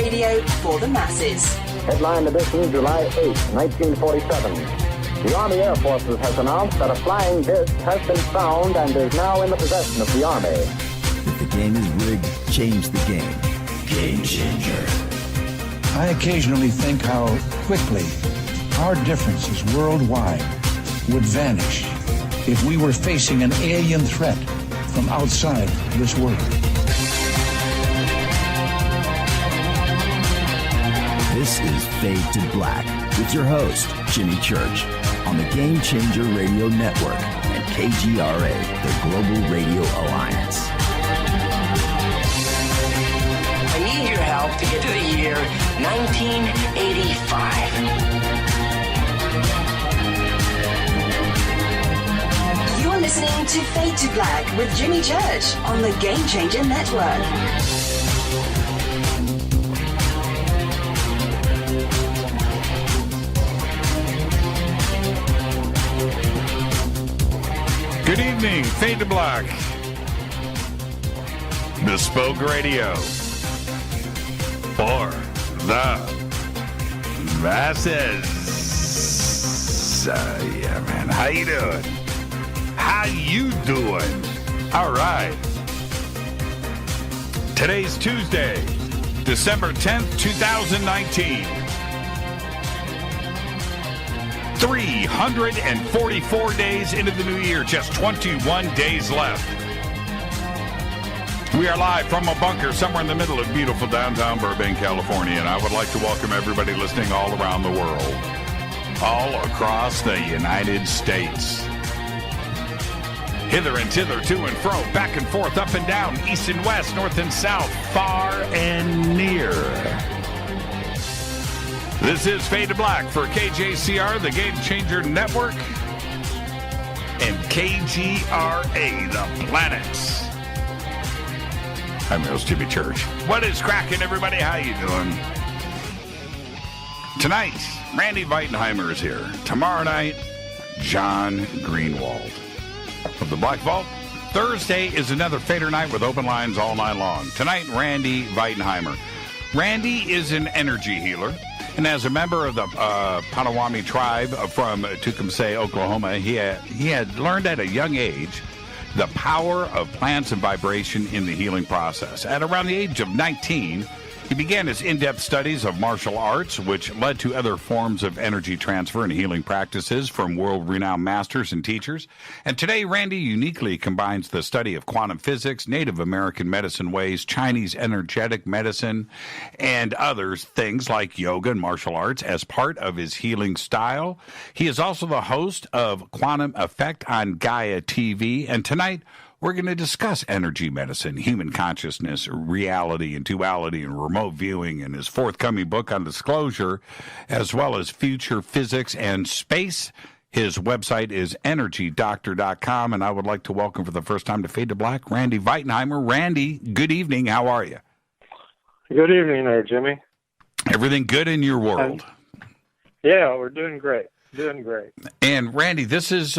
radio for the masses. Headline edition, July 8, 1947. The Army Air Forces has announced that a flying disc has been found and is now in the possession of the Army. If the game is rigged, change the game. Game changer. I occasionally think how quickly our differences worldwide would vanish if we were facing an alien threat from outside this world. This is Fade to Black with your host, Jimmy Church, on the Game Changer Radio Network and KGRA, the Global Radio Alliance. I need your help to get to the year 1985. You're listening to Fade to Black with Jimmy Church on the Game Changer Network. Good evening, Fade to Black. Bespoke Radio for the masses. Yeah, man. How you doing? How you doing? All right. Today's Tuesday, December 10th, 2019. 344 days into the new year, just 21 days left. We are live from a bunker somewhere in the middle of beautiful downtown Burbank, California, and I would like to welcome everybody listening all around the world, all across the United States. Hither and thither, to and fro, back and forth, up and down, east and west, north and south, far and near. This is Fade to Black for KJCR, the Game Changer Network, and KGRA, the planets. I'm your host, Jimmy Church. What is cracking, everybody? How you doing? Tonight, Randy Veitenheimer is here. Tomorrow night, John Greenwald of the Black Vault. Thursday is another Fader night with open lines all night long. Tonight, Randy Veitenheimer. Randy is an energy healer. And as a member of the Potawatomi tribe from Tecumseh, Oklahoma, he had learned at a young age the power of plants and vibration in the healing process. At around the age of 19, he began his in-depth studies of martial arts, which led to other forms of energy transfer and healing practices from world-renowned masters and teachers. And today, Randy uniquely combines the study of quantum physics, Native American medicine ways, Chinese energetic medicine, and other things like yoga and martial arts as part of his healing style. He is also the host of Quantum Effect on Gaia TV, and tonight, we're going to discuss energy medicine, human consciousness, reality and duality, and remote viewing, and his forthcoming book on disclosure, as well as future physics and space. His website is energydoctor.com, and I would like to welcome for the first time to Fade to Black, Randy Veitenheimer. Randy, good evening. How are you? Good evening there, Jimmy. Everything good in your world? Yeah, we're doing great. Doing great. And Randy, this is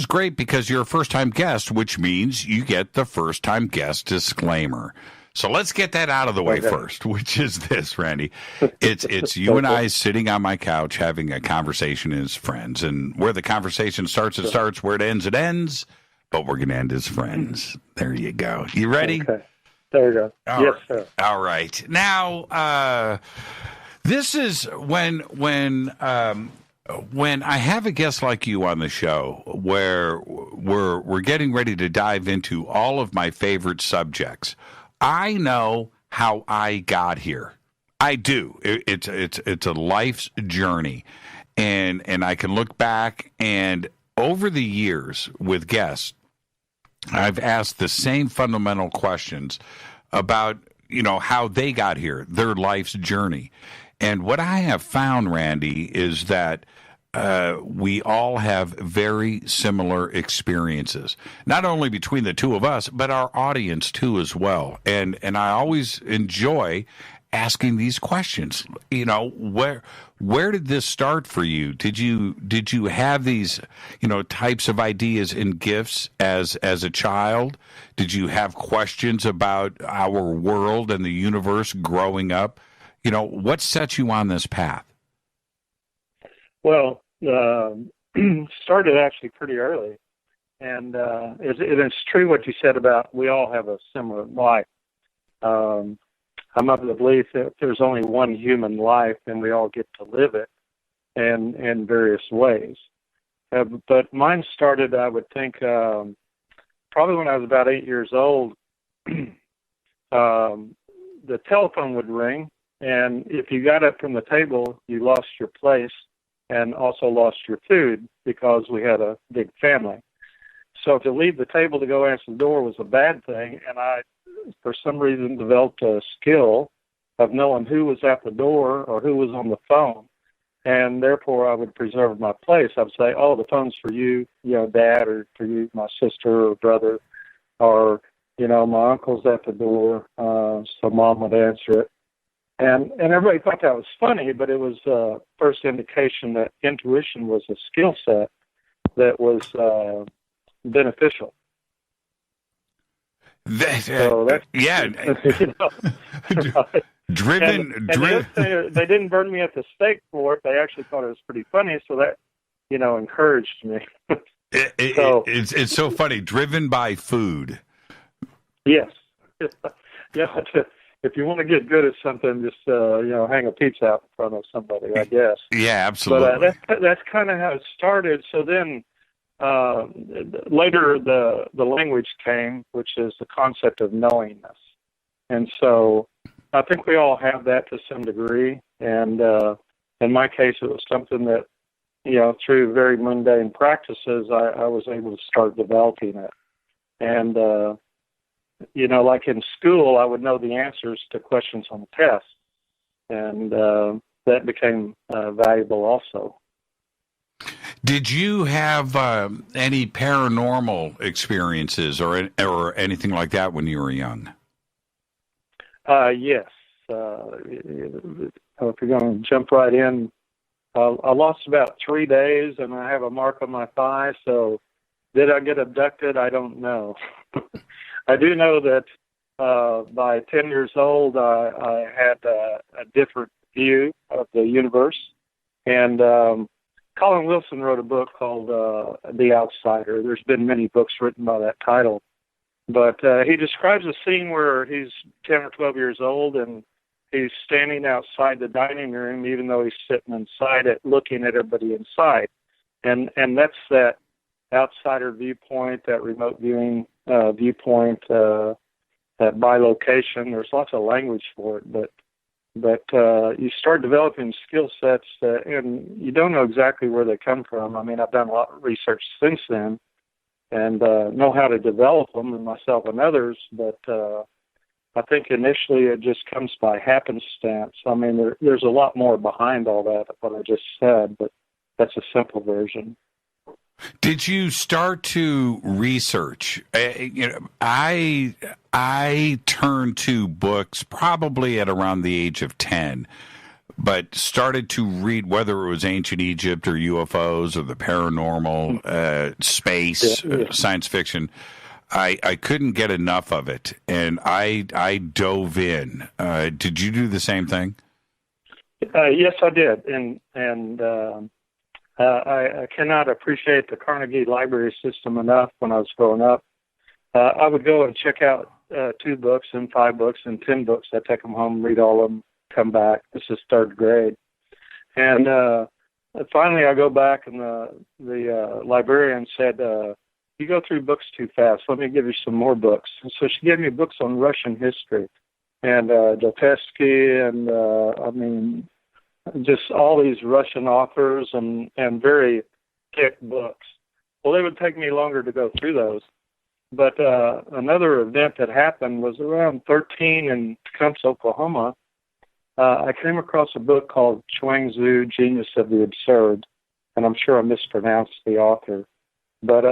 great because you're a first-time guest, which means you get the first-time guest disclaimer. So let's get that out of the way first, which is this, Randy. It's you and I sitting on my couch having a conversation as friends, and where the conversation starts, it starts. Where it ends, but we're going to end as friends. There you go. You ready? Okay. There we go. Yes, sir. All right. Now, this is when I have a guest like you on the show, where we're getting ready to dive into all of my favorite subjects. I know how I got here. I do. It's a life's journey, and I can look back, and over the years with guests, I've asked the same fundamental questions about how they got here, their life's journey. And what I have found, Randy, is that we all have very similar experiences, not only between the two of us, but our audience too as well. And I always enjoy asking these questions. Where did this start for you? Did you have these types of ideas and gifts as a child? Did you have questions about our world and the universe growing up? what set you on this path? Well, started actually pretty early. And it's true what you said about we all have a similar life. I'm of the belief that there's only one human life, and we all get to live it in various ways. But mine started, I would think, probably when I was about 8 years old. The telephone would ring, and if you got up from the table, you lost your place and also lost your food because we had a big family. So to leave the table to go answer the door was a bad thing, and I, for some reason, developed a skill of knowing who was at the door or who was on the phone, and therefore I would preserve my place. I would say, oh, the phone's for you, Dad, or for you, my sister or brother, or, my uncle's at the door, so Mom would answer it. And everybody thought that was funny, but it was first indication that intuition was a skill set that was beneficial. Driven. They didn't burn me at the stake for it. They actually thought it was pretty funny, so that encouraged me. It's so funny. Driven by food. Yes. Yeah. If you want to get good at something, just hang a pizza out in front of somebody, I guess. Yeah, absolutely. But that's kind of how it started. So then. Later, the language came, which is the concept of knowingness. And so I think we all have that to some degree. And in my case, it was something that, through very mundane practices, I was able to start developing it. And, like in school, I would know the answers to questions on the test. And that became valuable also. Did you have any paranormal experiences or anything like that when you were young? Yes. If you're going to jump right in, I lost about 3 days, and I have a mark on my thigh. So, did I get abducted? I don't know. I do know that by 10 years old, I had a different view of the universe, and Colin Wilson wrote a book called The Outsider. There's been many books written by that title. But he describes a scene where he's 10 or 12 years old, and he's standing outside the dining room, even though he's sitting inside it, looking at everybody inside. And that's that outsider viewpoint, that remote viewing viewpoint, that bilocation. There's lots of language for it, but you start developing skill sets, and you don't know exactly where they come from. I mean, I've done a lot of research since then and know how to develop them, and myself and others, but I think initially it just comes by happenstance. I mean, there's a lot more behind all that, what I just said, but that's a simple version. Did you start to research? I turned to books probably at around the age of 10, but started to read whether it was ancient Egypt or UFOs or the paranormal, space, science fiction. I couldn't get enough of it, and I dove in. Did you do the same thing? Yes, I did, and I cannot appreciate the Carnegie Library system enough. When I was growing up, I would go and check out 2 books and 5 books and 10 books. I'd take them home, read all of them, come back. This is 3rd grade. And finally I go back, and the librarian said, you go through books too fast. Let me give you some more books. And so she gave me books on Russian history and Dostoevsky and, just all these Russian authors and very thick books. Well, it would take me longer to go through those. But another event that happened was around 13 in Tecumseh, Oklahoma. I came across a book called Chuang Tzu, Genius of the Absurd, and I'm sure I mispronounced the author. But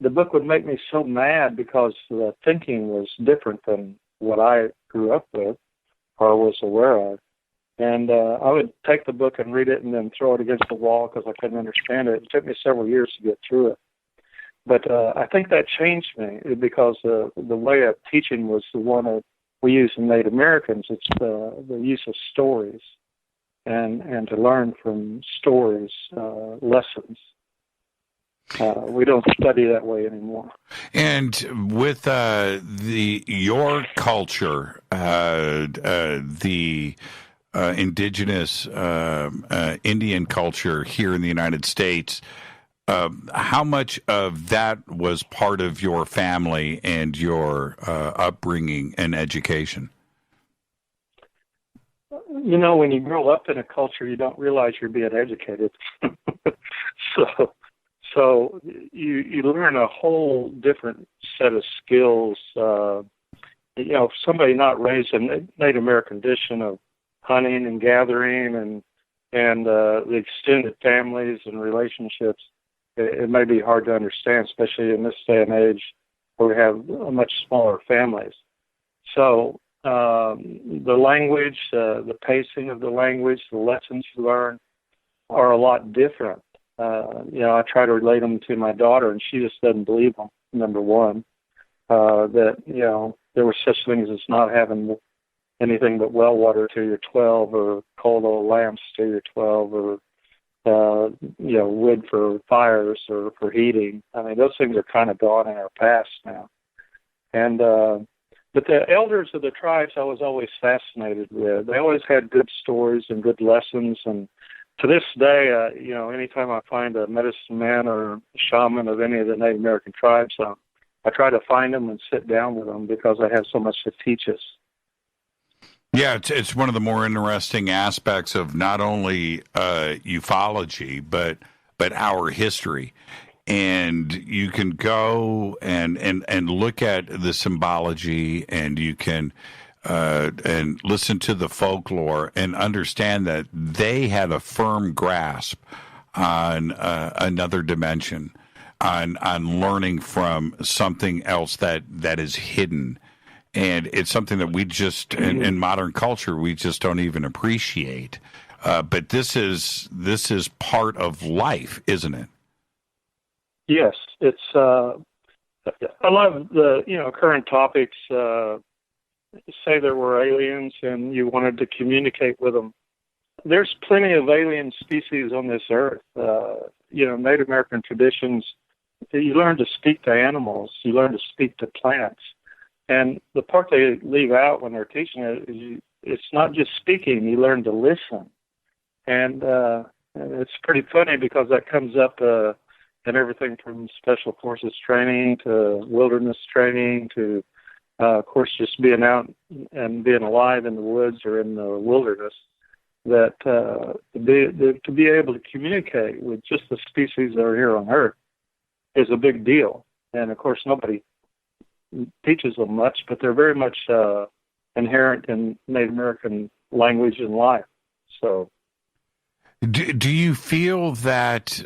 the book would make me so mad because the thinking was different than what I grew up with or was aware of. And I would take the book and read it and then throw it against the wall because I couldn't understand it. It took me several years to get through it. But I think that changed me because the way of teaching was the one of we use in Native Americans. It's the use of stories and to learn from stories, lessons. We don't study that way anymore. And with your culture, the indigenous Indian culture here in the United States, how much of that was part of your family and your upbringing and education? When you grow up in a culture, you don't realize you're being educated. So you learn a whole different set of skills. Somebody not raised in the Native American tradition of hunting and gathering and the extended families and relationships, it may be hard to understand, especially in this day and age where we have much smaller families. So the language, the pacing of the language, the lessons you learn are a lot different. I try to relate them to my daughter, and she just doesn't believe them, number one, that, there were such things as not having anything but well water till you're 12 or coal oil lamps till you're 12 or, wood for fires or for heating. I mean, those things are kind of gone in our past now. And but the elders of the tribes I was always fascinated with. They always had good stories and good lessons, and to this day, anytime I find a medicine man or a shaman of any of the Native American tribes, I try to find them and sit down with them because they have so much to teach us. Yeah, it's one of the more interesting aspects of not only ufology, but our history. And you can go and look at the symbology, and you can and listen to the folklore and understand that they had a firm grasp on another dimension, on learning from something else that is hidden. And it's something that we just, in modern culture, we just don't even appreciate. But this is part of life, isn't it? Yes, it's. I love the current topics. Say there were aliens and you wanted to communicate with them. There's plenty of alien species on this earth. Native American traditions. You learn to speak to animals. You learn to speak to plants. And the part they leave out when they're teaching it is it's not just speaking. You learn to listen. And it's pretty funny because that comes up in everything from special forces training to wilderness training to, of course, just being out and being alive in the woods or in the wilderness, that to be able to communicate with just the species that are here on Earth is a big deal. And, of course, nobody teaches them much, but they're very much inherent in Native American language and life. So, do you feel that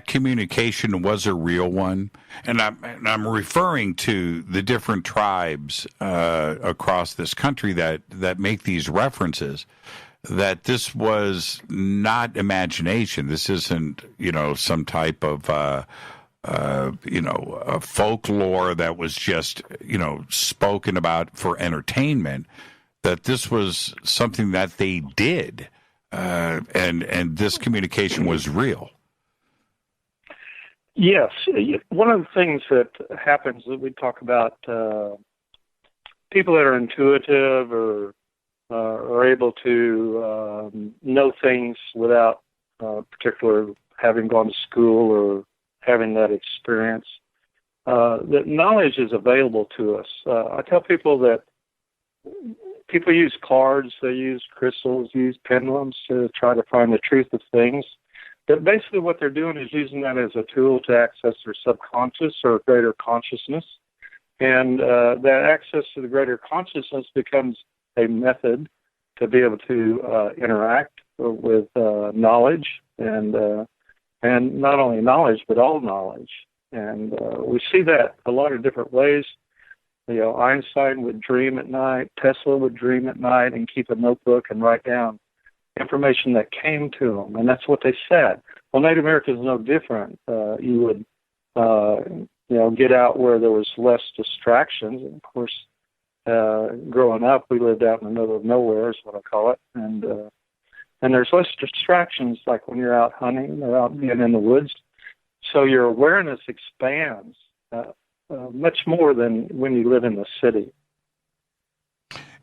communication was a real one? And I'm referring to the different tribes across this country that make these references, that this was not imagination. This isn't, some type of, a folklore that was just, spoken about for entertainment, that this was something that they did, and this communication was real. Yes. One of the things that happens that we talk about, people that are intuitive or are able to know things without particular having gone to school or having that experience, that knowledge is available to us. I tell people that people use cards, they use crystals, use pendulums to try to find the truth of things. But basically what they're doing is using that as a tool to access their subconscious or greater consciousness. And that access to the greater consciousness becomes a method to be able to interact with knowledge, and not only knowledge, but all knowledge. And we see that a lot of different ways. Einstein would dream at night, Tesla would dream at night and keep a notebook and write down information that came to them, and that's what they said. Well, Native America is no different. You would, get out where there was less distractions. And of course, growing up, we lived out in the middle of nowhere, is what I call it, and there's less distractions like when you're out hunting or out being in the woods. So your awareness expands much more than when you live in the city.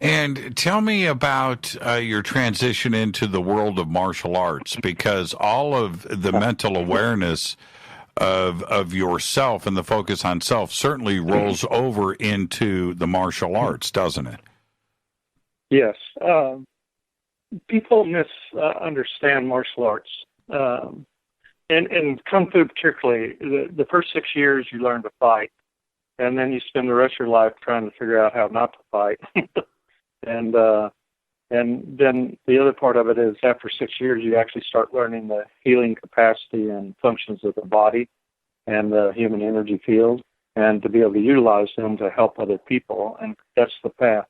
And tell me about your transition into the world of martial arts, because all of the mental awareness of yourself and the focus on self certainly rolls over into the martial arts, doesn't it? Yes. People misunderstand martial arts. And Kung Fu particularly, the first 6 years you learn to fight, and then you spend the rest of your life trying to figure out how not to fight. And then the other part of it is after 6 years, you actually start learning the healing capacity and functions of the body and the human energy field, and to be able to utilize them to help other people. And that's the path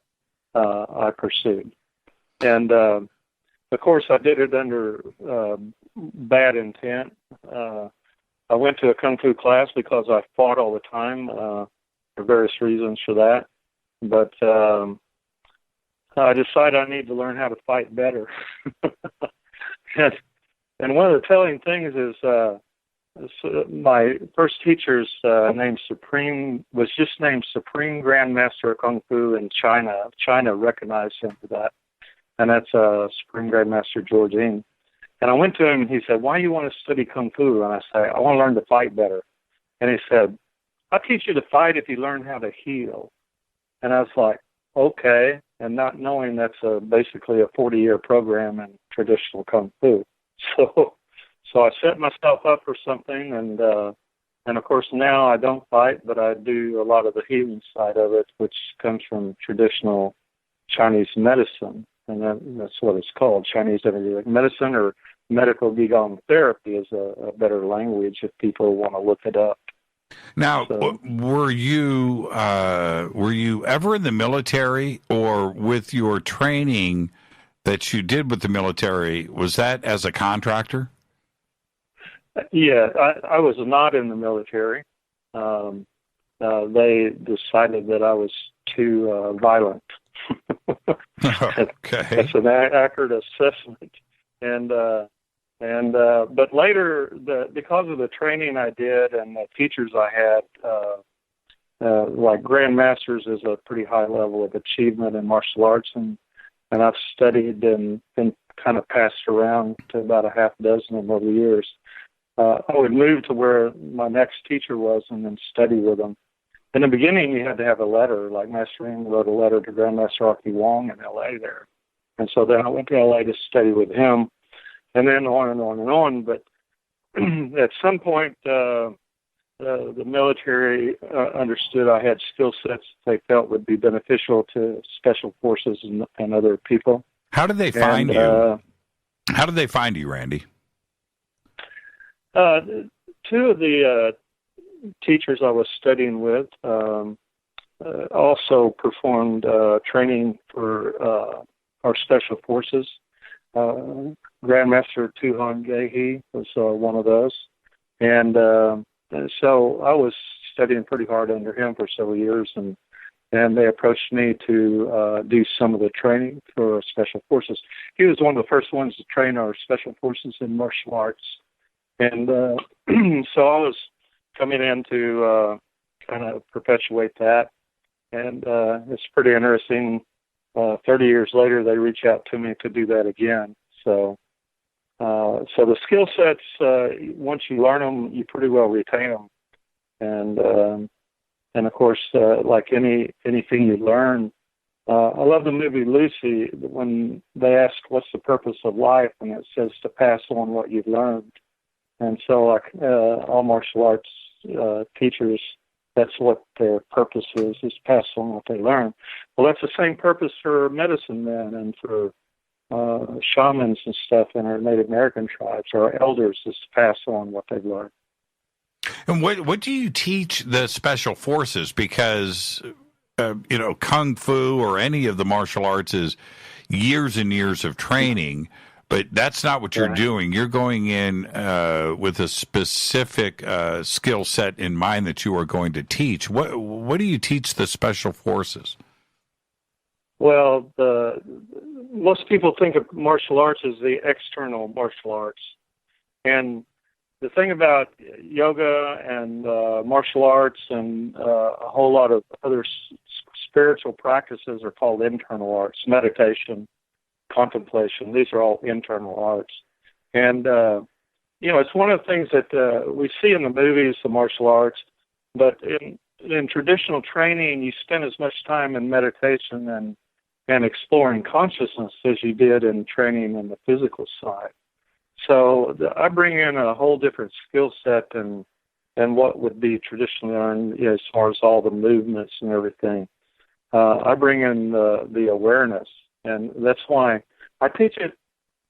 I pursued. And of course, I did it under bad intent. I went to a Kung Fu class because I fought all the time for various reasons for that. But I decided I need to learn how to fight better. and one of the telling things is my first teacher's was just named Supreme Grandmaster of Kung Fu in China. China recognized him for that. And that's Supreme Grandmaster George Ng. And I went to him and he said, "Why do you want to study Kung Fu?" And I said, "I want to learn to fight better." And he said, "I'll teach you to fight if you learn how to heal." And I was like, okay, and not knowing that's basically a 40-year program in traditional Kung Fu. So I set myself up for something, and of course now I don't fight, but I do a lot of the healing side of it, which comes from traditional Chinese medicine, and that's what it's called, Chinese medicine, or medical Qigong therapy is a better language if people want to look it up. Now, were you ever in the military, or with your training that you did with the military, was that as a contractor? Yeah, I was not in the military. They decided that I was too violent. Okay. That's an accurate assessment. But later, because of the training I did and the teachers I had, like Grandmasters is a pretty high level of achievement in martial arts, and I've studied and been kind of passed around to about a half dozen of them over the years. I would move to where my next teacher was and then study with them. In the beginning, you had to have a letter, like Master Ng wrote a letter to Grandmaster Rocky Wong in L.A. there. And so then I went to L.A. to study with him, and then on and on and on. But at some point, the military understood I had skill sets they felt would be beneficial to special forces and other people. How did they find you? How did they find you, Randy? Two of the teachers I was studying with also performed training for our special forces. Grandmaster Tu Hong Gehi was one of those. And so I was studying pretty hard under him for several years, and they approached me to do some of the training for special forces. He was one of the first ones to train our special forces in martial arts. And so I was coming in to kind of perpetuate that. And it's pretty interesting. 30 years later, they reach out to me to do that again. So the skill sets, once you learn them, you pretty well retain them. And of course, like anything you learn, I love the movie Lucy when they ask what's the purpose of life, and it says to pass on what you've learned. And so, like all martial arts teachers, that's what their purpose is pass on what they learn. Well, that's the same purpose for medicine men and for shamans and stuff in our Native American tribes. Our elders is to pass on what they've learned. And what do you teach the special forces? Because Kung Fu or any of the martial arts is years and years of training. But that's not what you're doing. You're going in with a specific skill set in mind that you are going to teach. What do you teach the special forces? Well, most people think of martial arts as the external martial arts. And the thing about yoga and martial arts and a whole lot of other spiritual practices are called internal arts, meditation, contemplation. These are all internal arts. And, it's one of the things that we see in the movies, the martial arts, but in traditional training, you spend as much time in meditation and exploring consciousness as you did in training in the physical side. So I bring in a whole different skill set than what would be traditionally learned, as far as all the movements and everything. I bring in the awareness, and that's why I teach it.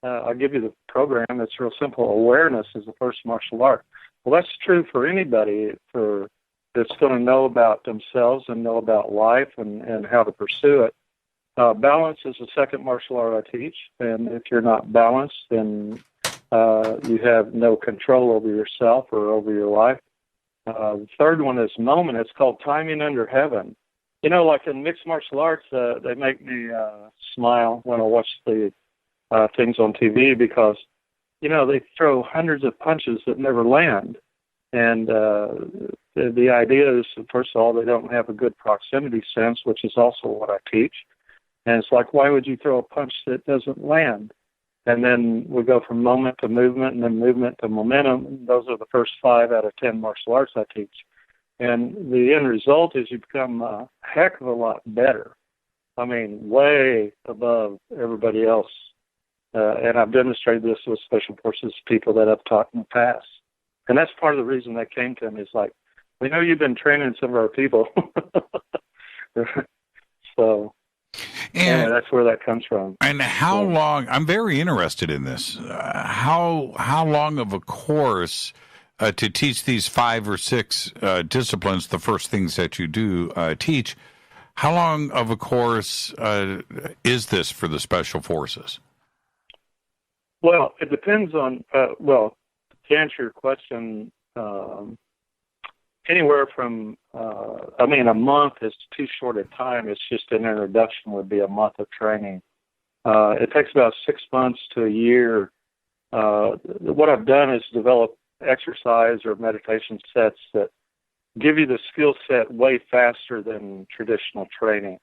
I'll give you the program. It's real simple. Awareness is the first martial art. Well, that's true for anybody that's going to know about themselves and know about life and how to pursue it. Balance is the second martial art I teach, and if you're not balanced, then you have no control over yourself or over your life. The third one is moment. It's called timing under heaven. Like in mixed martial arts, they make me smile when I watch the things on TV because, they throw hundreds of punches that never land. And the idea is, first of all, they don't have a good proximity sense, which is also what I teach. And it's like, why would you throw a punch that doesn't land? And then we go from moment to movement and then movement to momentum. Those are the first 5 out of 10 martial arts I teach. And the end result is you become a heck of a lot better. I mean, way above everybody else. And I've demonstrated this with special forces people that I've taught in the past. And that's part of the reason they came to me is like, we know you've been training some of our people. So, and that's where that comes from. And how long, I'm very interested in this, how long of a course to teach these 5 or 6 disciplines, the first things that you do teach, how long of a course is this for the special forces? Well, it depends on, to answer your question, anywhere from, a month is too short a time. It's just an introduction would be a month of training. It takes about 6 months to a year. What I've done is develop exercise or meditation sets that give you the skill set way faster than traditional training.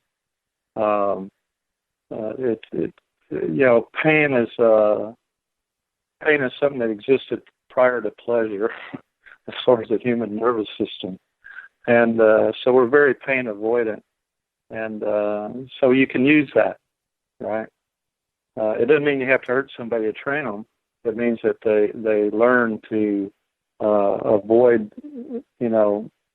Pain is something that existed prior to pleasure as far as the human nervous system. And so we're very pain avoidant. And so you can use that, right? It doesn't mean you have to hurt somebody to train them. It means that they learn to avoid,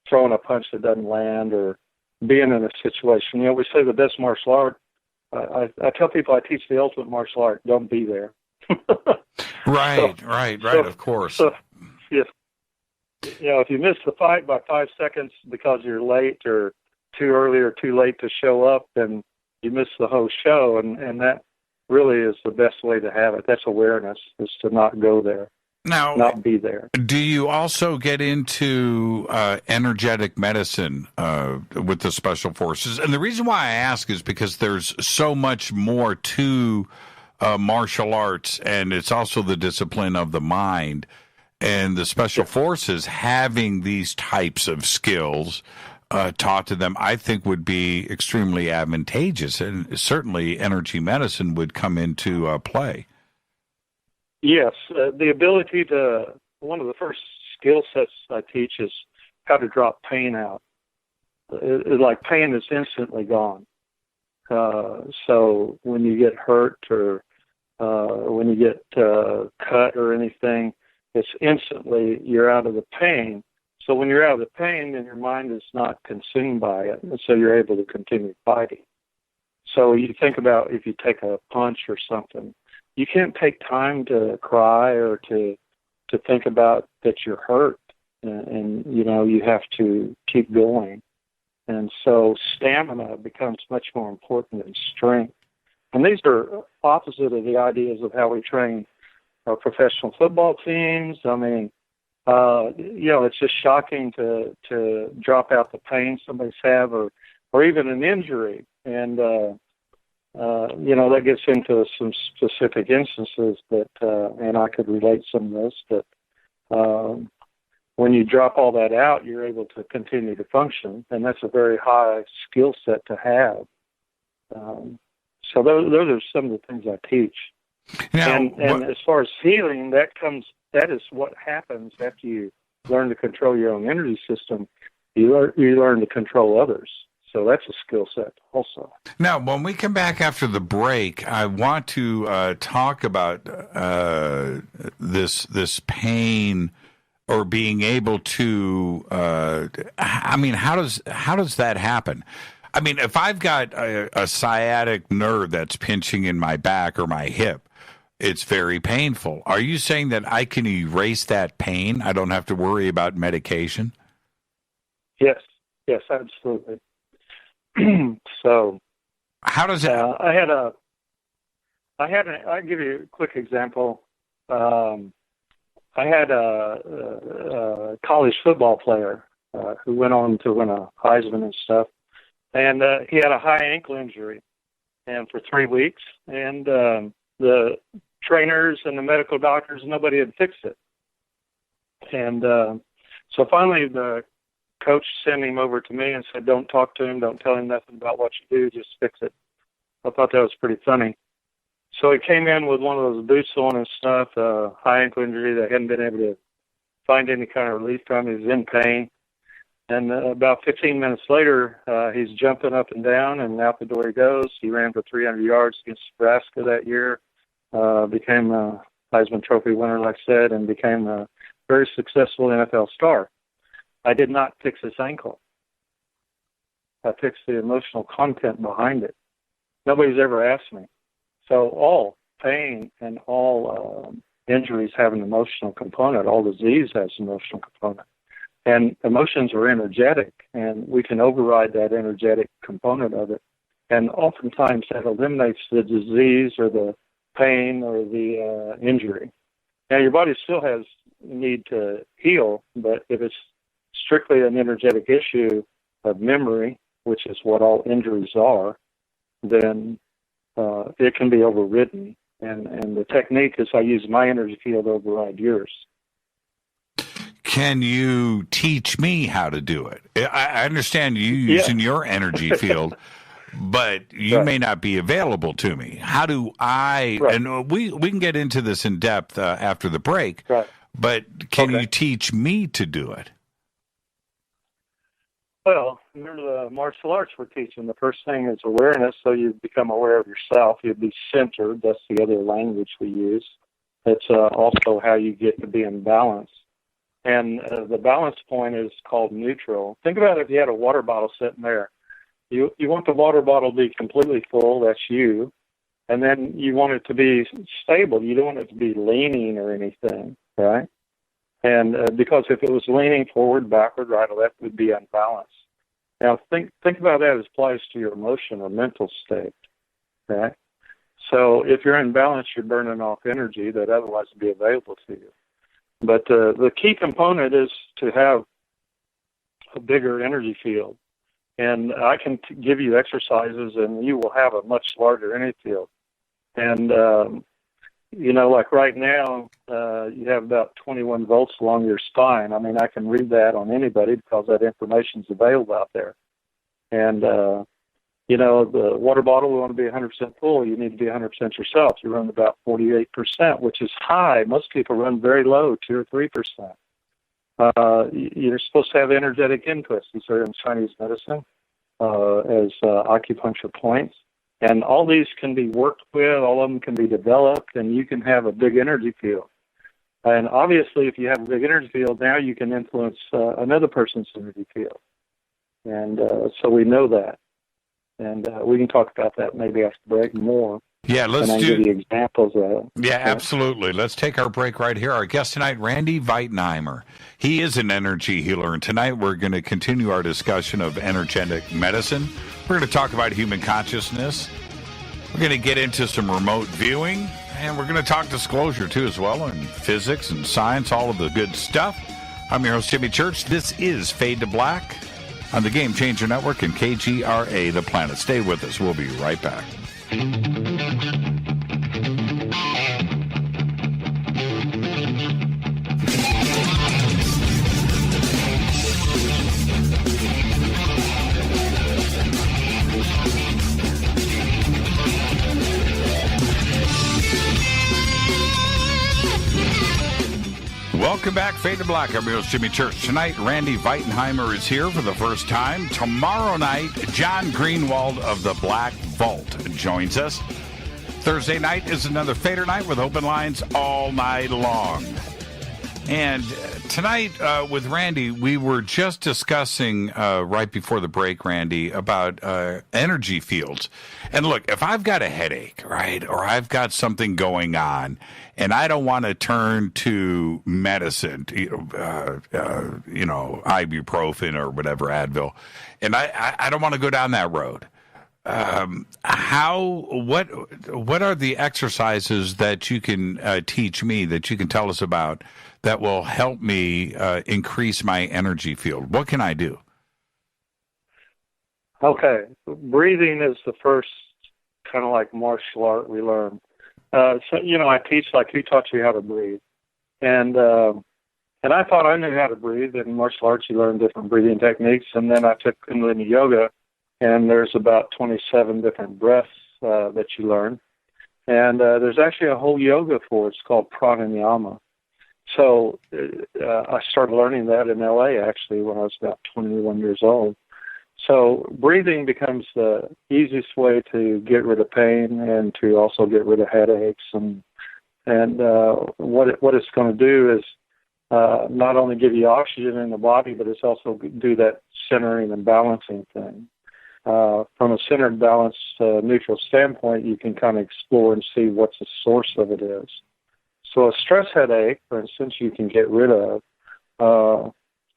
throwing a punch that doesn't land or being in a situation. We say the best martial art, I tell people I teach the ultimate martial art, don't be there. Right, of course. So, if you miss the fight by 5 seconds because you're late or too early or too late to show up, then you miss the whole show, and that really is the best way to have it. That's awareness, is to not go there, not be there. Do you also get into energetic medicine with the Special Forces? And the reason why I ask is because there's so much more to martial arts, and it's also the discipline of the mind. And the Special Forces having these types of skills taught to them, I think, would be extremely advantageous. And certainly energy medicine would come into play. Yes. The ability one of the first skill sets I teach is how to drop pain out. Like pain is instantly gone. So when you get hurt or when you get cut or anything, it's instantly you're out of the pain. So when you're out of the pain, then your mind is not consumed by it, and so you're able to continue fighting. So you think about if you take a punch or something, you can't take time to cry or to think about that you're hurt, and you have to keep going. And so stamina becomes much more important than strength. And these are opposite of the ideas of how we train our professional football teams. I mean, it's just shocking to drop out the pain somebody's have or even an injury. And that gets into some specific instances that, and I could relate some of this, that when you drop all that out, you're able to continue to function, and that's a very high skill set to have. So those are some of the things I teach. Now, and as far as healing, that is what happens after you learn to control your own energy system. You learn to control others. So that's a skill set also. Now, when we come back after the break, I want to talk about this pain, or being able to. How does that happen? I mean, if I've got a sciatic nerve that's pinching in my back or my hip, it's very painful. Are you saying that I can erase that pain? I don't have to worry about medication? Yes, absolutely. So, how does it? I'll give you a quick example. I had a college football player who went on to win a Heisman and stuff, and he had a high ankle injury, and for 3 weeks, and the trainers and the medical doctors, nobody had fixed it, and so finally the coach sent him over to me and said, "Don't talk to him, don't tell him nothing about what you do, just fix it." I thought that was pretty funny. So he came in with one of those boots on and stuff, high ankle injury that hadn't been able to find any kind of relief from. He was in pain. And about 15 minutes later, he's jumping up and down, and out the door he goes. He ran for 300 yards against Nebraska that year, became a Heisman Trophy winner, like I said, and became a very successful NFL star. I did not fix his ankle. I fixed the emotional content behind it. Nobody's ever asked me. So all pain and all injuries have an emotional component. All disease has an emotional component. And emotions are energetic, and we can override that energetic component of it. And oftentimes that eliminates the disease or the pain or the injury. Now, your body still has need to heal, but if it's strictly an energetic issue of memory, which is what all injuries are, then it can be overridden. And the technique is I use my energy field to override yours. Can you teach me how to do it? I understand you using your energy field, but you may not be available to me. How do I, and we can get into this in depth after the break, but can you teach me to do it? Well, remember the martial arts we're teaching. The first thing is awareness, so you become aware of yourself. You'll be centered. That's the other language we use. It's also how you get to be in balance. And the balance point is called neutral. Think about if you had a water bottle sitting there. You want the water bottle to be completely full, that's you. And then you want it to be stable. You don't want it to be leaning or anything, right? And because if it was leaning forward, backward, right, or left, it would be unbalanced. Now, think about that as applies to your emotion or mental state, right? So if you're in balance, you're burning off energy that otherwise would be available to you. But the key component is to have a bigger energy field. And I can give you exercises, and you will have a much larger energy field. And, like right now, you have about 21 volts along your spine. I mean, I can read that on anybody because that information is available out there. And, the water bottle, we want to be 100% full. You need to be 100% yourself. You run about 48%, which is high. Most people run very low, 2 or 3%. You're supposed to have energetic inputs. These are in Chinese medicine as acupuncture points. And all these can be worked with. All of them can be developed, and you can have a big energy field. And obviously, if you have a big energy field, now you can influence another person's energy field. And so we know that. And we can talk about that maybe after the break more. Yeah, let's give you examples of it. Yeah, absolutely. Let's take our break right here. Our guest tonight, Randy Veitenheimer. He is an energy healer, and tonight we're going to continue our discussion of energetic medicine. We're going to talk about human consciousness. We're going to get into some remote viewing, and we're going to talk disclosure, too, as well, and physics and science, all of the good stuff. I'm your host, Jimmy Church. This is Fade to Black on the Game Changer Network and KGRA, The Planet. Stay with us. We'll be right back. Welcome back, Fade to Black. I'm your host, Jimmy Church. Tonight, Randy Veitenheimer is here for the first time. Tomorrow night, John Greenwald of the Black Vault joins us. Thursday night is another Fader night with open lines all night long. And tonight with Randy, we were just discussing right before the break, Randy, about energy fields. And look, if I've got a headache, right, or I've got something going on, and I don't want to turn to medicine, ibuprofen or whatever, Advil, and I don't want to go down that road. What are the exercises that you can teach me, that you can tell us about, that will help me increase my energy field? What can I do? Okay. Breathing is the first kind of like martial art we learn. I teach like who taught you how to breathe. And I thought I knew how to breathe. In martial arts, you learn different breathing techniques. And then I took Kundalini Yoga, and there's about 27 different breaths that you learn. And there's actually a whole yoga for it. It's called pranayama. So I started learning that in L.A., actually, when I was about 21 years old. So breathing becomes the easiest way to get rid of pain and to also get rid of headaches. And what it's going to do is not only give you oxygen in the body, but it's also do that centering and balancing thing. From a centered, balanced, neutral standpoint, you can kind of explore and see what the source of it is. So a stress headache, for instance, you can get rid of. A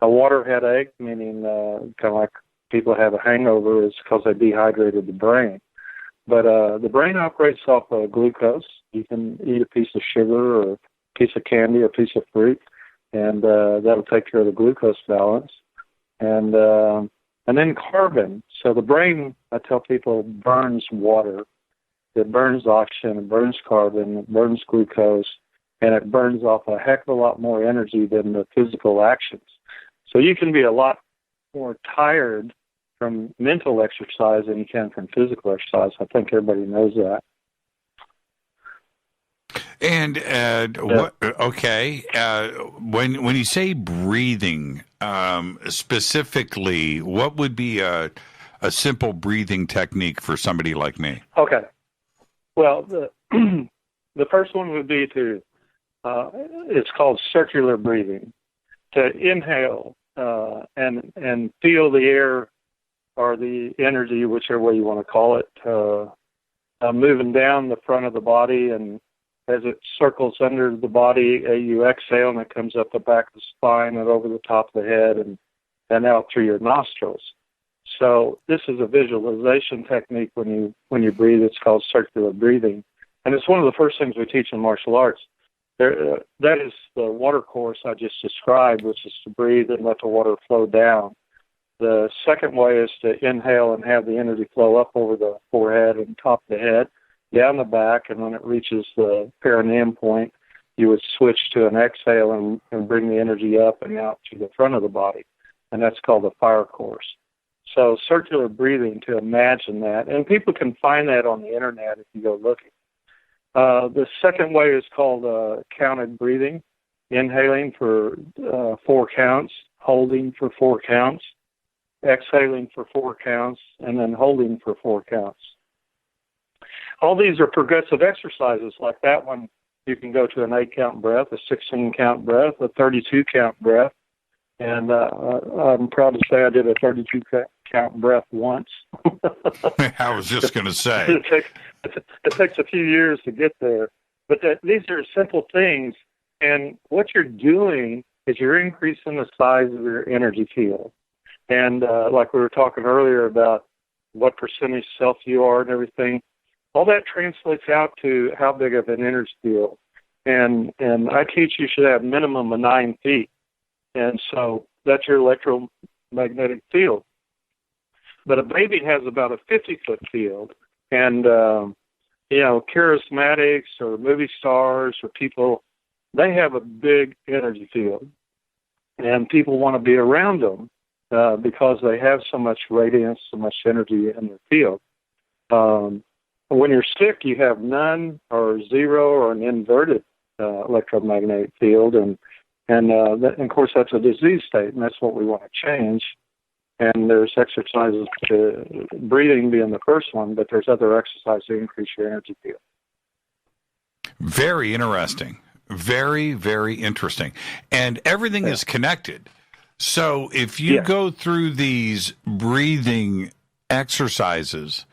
water headache, meaning kind of like people have a hangover, is because they dehydrated the brain. But the brain operates off of glucose. You can eat a piece of sugar or a piece of candy or a piece of fruit, and that'll take care of the glucose balance. And then carbon. So the brain, I tell people, burns water. It burns oxygen, it burns carbon, it burns glucose, and it burns off a heck of a lot more energy than the physical actions. So you can be a lot more tired from mental exercise than you can from physical exercise. I think everybody knows that. And when you say breathing, specifically, what would be a simple breathing technique for somebody like me? Okay. Well, the first one would be to it's called circular breathing. To inhale and feel the air or the energy, whichever way you want to call it, moving down the front of the body, and as it circles under the body, you exhale and it comes up the back of the spine and over the top of the head and out through your nostrils. So this is a visualization technique when you breathe. It's called circular breathing, and it's one of the first things we teach in martial arts. That is the water course I just described, which is to breathe and let the water flow down. The second way is to inhale and have the energy flow up over the forehead and top of the head, down the back, and when it reaches the perineum point, you would switch to an exhale and bring the energy up and out through the front of the body, and that's called the fire course. So circular breathing, to imagine that, and people can find that on the internet if you go looking. The second way is called counted breathing, inhaling for 4 counts, holding for 4 counts, exhaling for 4 counts, and then holding for 4 counts. All these are progressive exercises. Like that one, you can go to an 8-count breath, a 16-count breath, a 32-count breath, and I'm proud to say I did a 32-count breath once. I was just going to say. It takes a few years to get there. But these are simple things, and what you're doing is you're increasing the size of your energy field. And like we were talking earlier about what percentage self you are and everything, all that translates out to how big of an energy field. And I teach you should have minimum of 9 feet. And so that's your electromagnetic field. But a baby has about a 50-foot field. And charismatics or movie stars or people, they have a big energy field, and people want to be around them because they have so much radiance, so much energy in their field. When you're sick, you have none or zero or an inverted electromagnetic field, and of course that's a disease state, and that's what we want to change. And there's exercises, breathing being the first one, but there's other exercises to increase your energy field. Very interesting. Very, very interesting. And everything is connected. So if you go through these breathing exercises,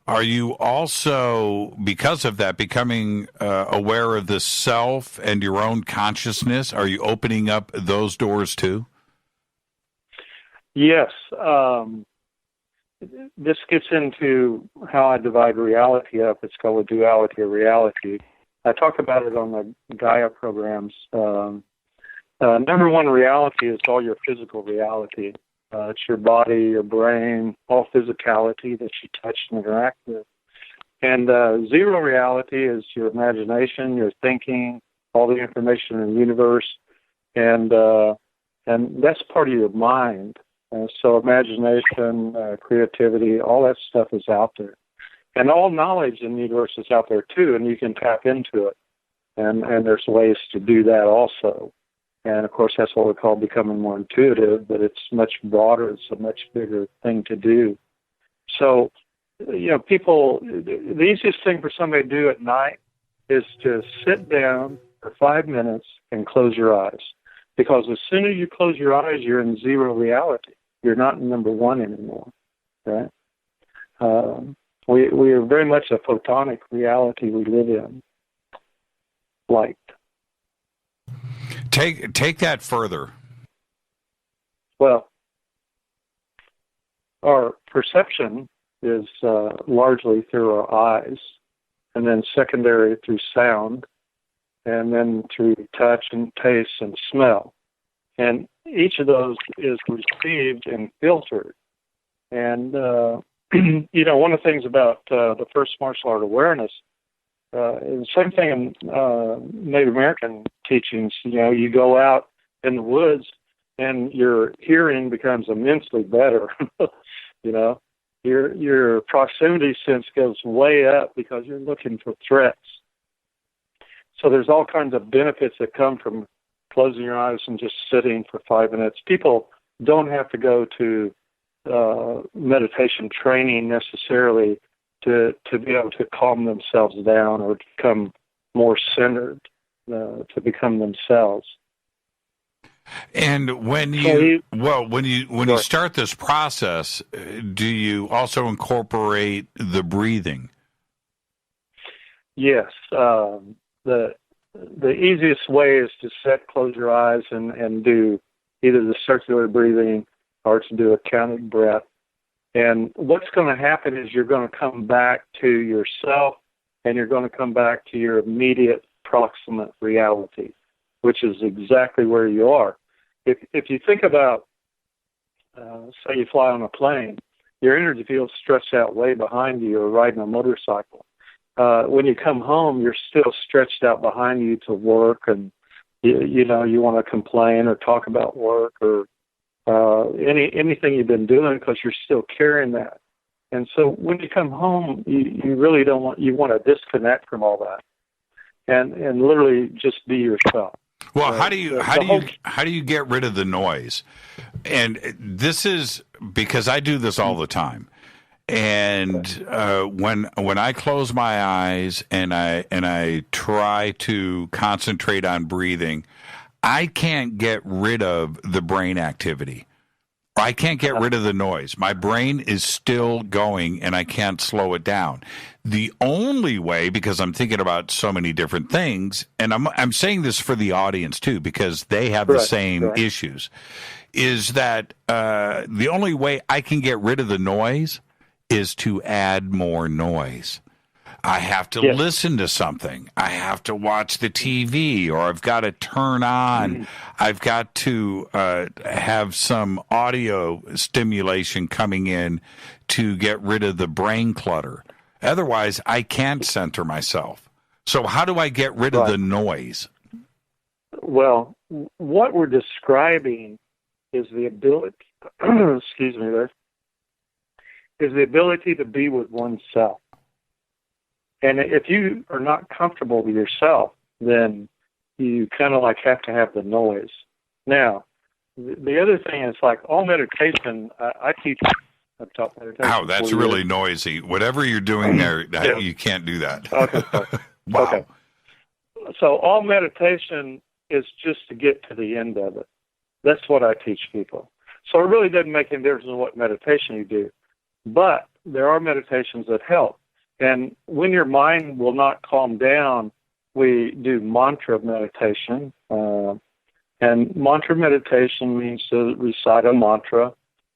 are you also, because of that, becoming aware of the self and your own consciousness? Are you opening up those doors too? Yes. This gets into how I divide reality up. It's called a duality of reality. I talk about it on the Gaia programs. Number one reality is all your physical reality. It's your body, your brain, all physicality that you touch and interact with. And zero reality is your imagination, your thinking, all the information in the universe, and that's part of your mind. So imagination, creativity, all that stuff is out there. And all knowledge in the universe is out there too, and you can tap into it. And there's ways to do that also. And of course, that's what we call becoming more intuitive, but it's much broader. It's a much bigger thing to do. So, people, the easiest thing for somebody to do at night is to sit down for 5 minutes and close your eyes. Because as soon as you close your eyes, you're in zero reality. You're not in number one anymore, right? We are very much a photonic reality we live in. Light. Take that further. Well, our perception is largely through our eyes, and then secondary through sound, and then through touch and taste and smell. And each of those is received and filtered. And, one of the things about the first martial art awareness, the same thing in Native American teachings, you go out in the woods and your hearing becomes immensely better. Your proximity sense goes way up because you're looking for threats. So there's all kinds of benefits that come from closing your eyes and just sitting for 5 minutes. People don't have to go to meditation training necessarily to be able to calm themselves down or to become more centered, to become themselves. And when you start this process, do you also incorporate the breathing? Yes. The easiest way is to close your eyes and do either the circular breathing or to do a counted breath. And what's going to happen is you're going to come back to yourself, and you're going to come back to your immediate proximate reality, which is exactly where you are. If you think about, say you fly on a plane, your energy field stretched out way behind you, or riding a motorcycle. When you come home, you're still stretched out behind you to work, and you want to complain or talk about work or anything you've been doing, because you're still carrying that. And so when you come home, you really want to disconnect from all that and literally just be yourself. Well, how do you get rid of the noise? And this is because I do this all the time. And when I close my eyes and I try to concentrate on breathing, I can't get rid of the brain activity. I can't get rid of the noise. My brain is still going, and I can't slow it down. The only way, because I'm thinking about so many different things, and I'm saying this for the audience too, because they have the same issues, is that the only way I can get rid of the noise is to add more noise. I have to listen to something. I have to watch the TV, or I've got to turn on. I've got to have some audio stimulation coming in to get rid of the brain clutter. Otherwise, I can't center myself. So how do I get rid of the noise? Well, what we're describing is the ability, excuse me there, is the ability to be with oneself. And if you are not comfortable with yourself, then you kind of like have to have the noise. Now, the other thing is like all meditation, I teach, I've taught meditation. Oh, that's really noisy. Whatever you're doing there, you can't do that. Okay, sorry. Wow. Okay. So all meditation is just to get to the end of it. That's what I teach people. So it really doesn't make any difference in what meditation you do. But there are meditations that help. And when your mind will not calm down, we do mantra meditation. And mantra meditation means to recite a mantra.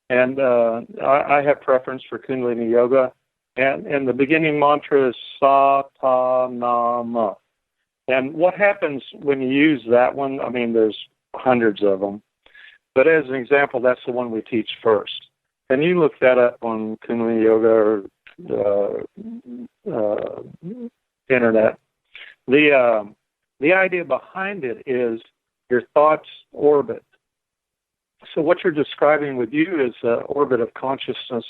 And I have preference for Kundalini Yoga. And the beginning mantra is Satanama. And what happens when you use that one, I mean, there's hundreds of them. But as an example, that's the one we teach first. And you look that up on Kundalini Yoga or internet. The idea behind it is your thoughts orbit. So what you're describing with you is an orbit of consciousness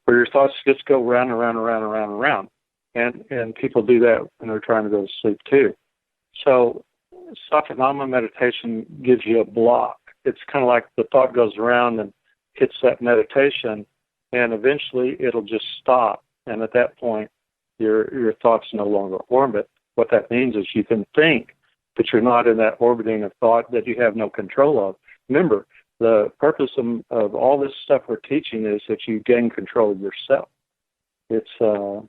where your thoughts just go round and round and round and round and round. And people do that when they're trying to go to sleep too. So Satanama meditation gives you a block. It's kind of like the thought goes around and hits that meditation, and eventually it'll just stop. And at that point, your thoughts no longer orbit. What that means is you can think, but you're not in that orbiting of thought that you have no control of. Remember, the purpose of all this stuff we're teaching is that you gain control of yourself. It's, the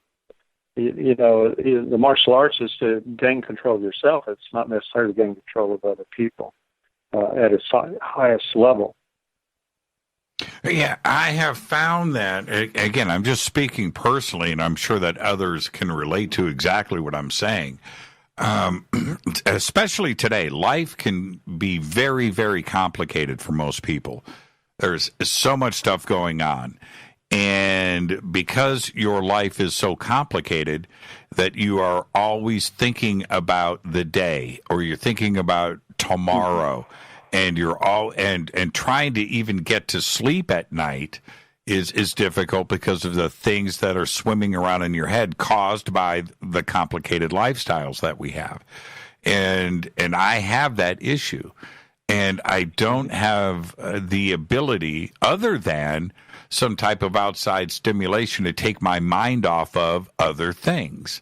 martial arts is to gain control of yourself. It's not necessarily to gain control of other people at its highest level. Yeah, I have found that, again, I'm just speaking personally, and I'm sure that others can relate to exactly what I'm saying. Especially today, life can be very, very complicated for most people. There's so much stuff going on. And because your life is so complicated that you are always thinking about the day, or you're thinking about tomorrow, and you're and trying to even get to sleep at night is difficult because of the things that are swimming around in your head caused by the complicated lifestyles that we have. And I have that issue. And I don't have the ability, other than some type of outside stimulation, to take my mind off of other things.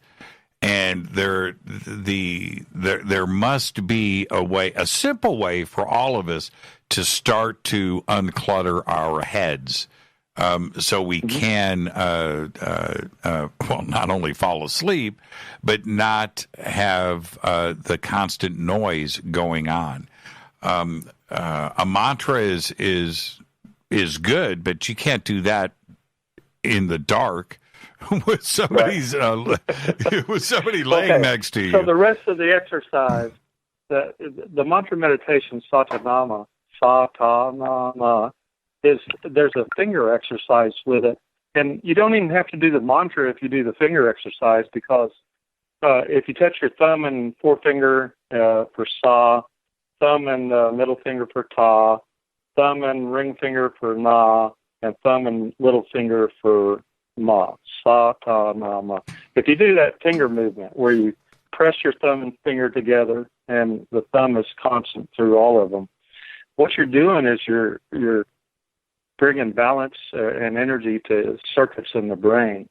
And there must be a simple way for all of us to start to unclutter our heads, so we can, not only fall asleep, but not have the constant noise going on. A mantra is good, but you can't do that in the dark with somebody's with somebody laying next to you. So the rest of the exercise, the mantra meditation, Satanama, is there's a finger exercise with it, and you don't even have to do the mantra if you do the finger exercise, because if you touch your thumb and forefinger for Sa, thumb and middle finger for Ta, thumb and ring finger for Na, and thumb and little finger for Ma. Sa, Ta, Na, Ma. If you do that finger movement where you press your thumb and finger together and the thumb is constant through all of them, what you're doing is you're bringing balance and energy to circuits in the brain.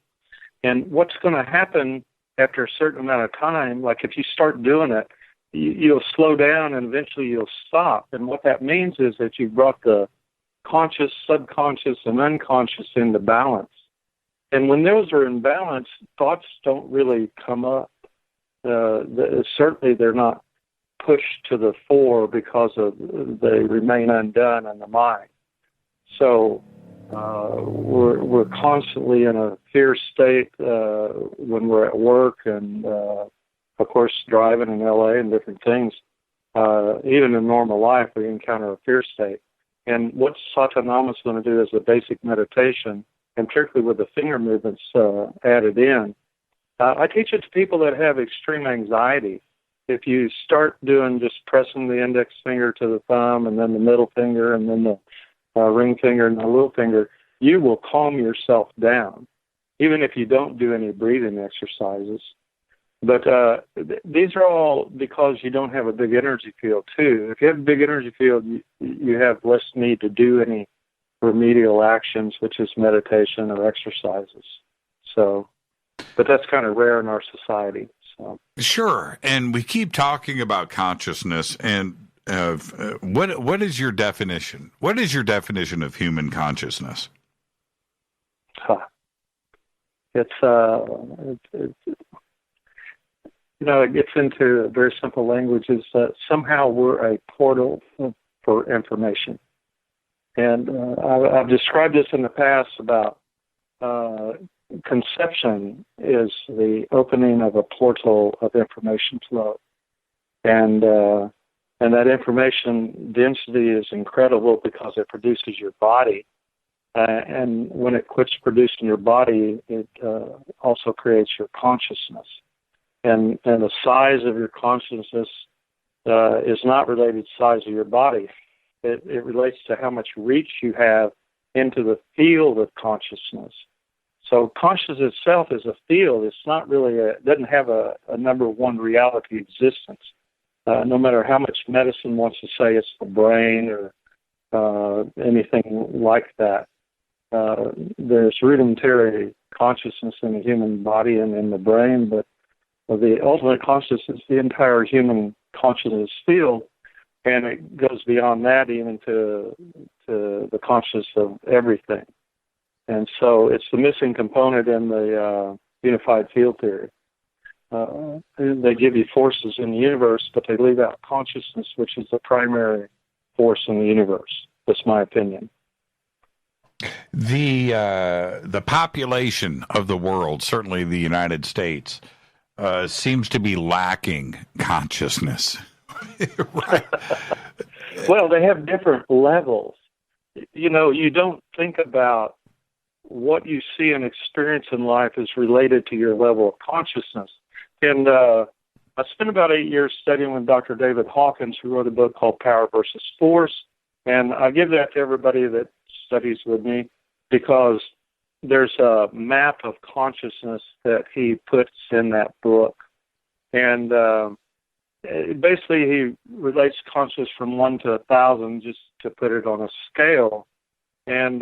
And what's going to happen after a certain amount of time, like if you start doing it, you'll slow down and eventually you'll stop. And what that means is that you've brought the conscious, subconscious, and unconscious into balance. And when those are in balance, thoughts don't really come up. Certainly they're not pushed to the fore because they remain undone in the mind. So we're constantly in a fear state when we're at work and, of course, driving in LA and different things. Even in normal life, we encounter a fear state. And what Satanama is going to do as a basic meditation and particularly with the finger movements added in. I teach it to people that have extreme anxiety. If you start doing just pressing the index finger to the thumb and then the middle finger and then the ring finger and the little finger, you will calm yourself down, even if you don't do any breathing exercises. But these are all because you don't have a big energy field, too. If you have a big energy field, you have less need to do any remedial actions, which is meditation or exercises. So, but that's kind of rare in our society. So. Sure, and we keep talking about consciousness, and what is your definition? What is your definition of human consciousness? It's it gets into very simple language. Is that somehow we're a portal for information, and I've described this in the past about. Conception is the opening of a portal of information flow, and that information density is incredible because it produces your body, and when it quits producing your body, it also creates your consciousness, and the size of your consciousness is not related to the size of your body. It relates to how much reach you have into the field of consciousness. So consciousness itself is a field. It's not really it doesn't have a number one reality existence. No matter how much medicine wants to say it's the brain or anything like that, there's rudimentary consciousness in the human body and in the brain, but the ultimate consciousness is the entire human consciousness field, and it goes beyond that even to the consciousness of everything. And so it's the missing component in the unified field theory. They give you forces in the universe, but they leave out consciousness, which is the primary force in the universe. That's my opinion. The population of the world, certainly the United States, seems to be lacking consciousness. Right. Well, they have different levels. You don't think about what you see and experience in life is related to your level of consciousness. And I spent about 8 years studying with Dr. David Hawkins, who wrote a book called Power versus Force. And I give that to everybody that studies with me because there's a map of consciousness that he puts in that book. And basically he relates consciousness from 1 to 1,000, just to put it on a scale. And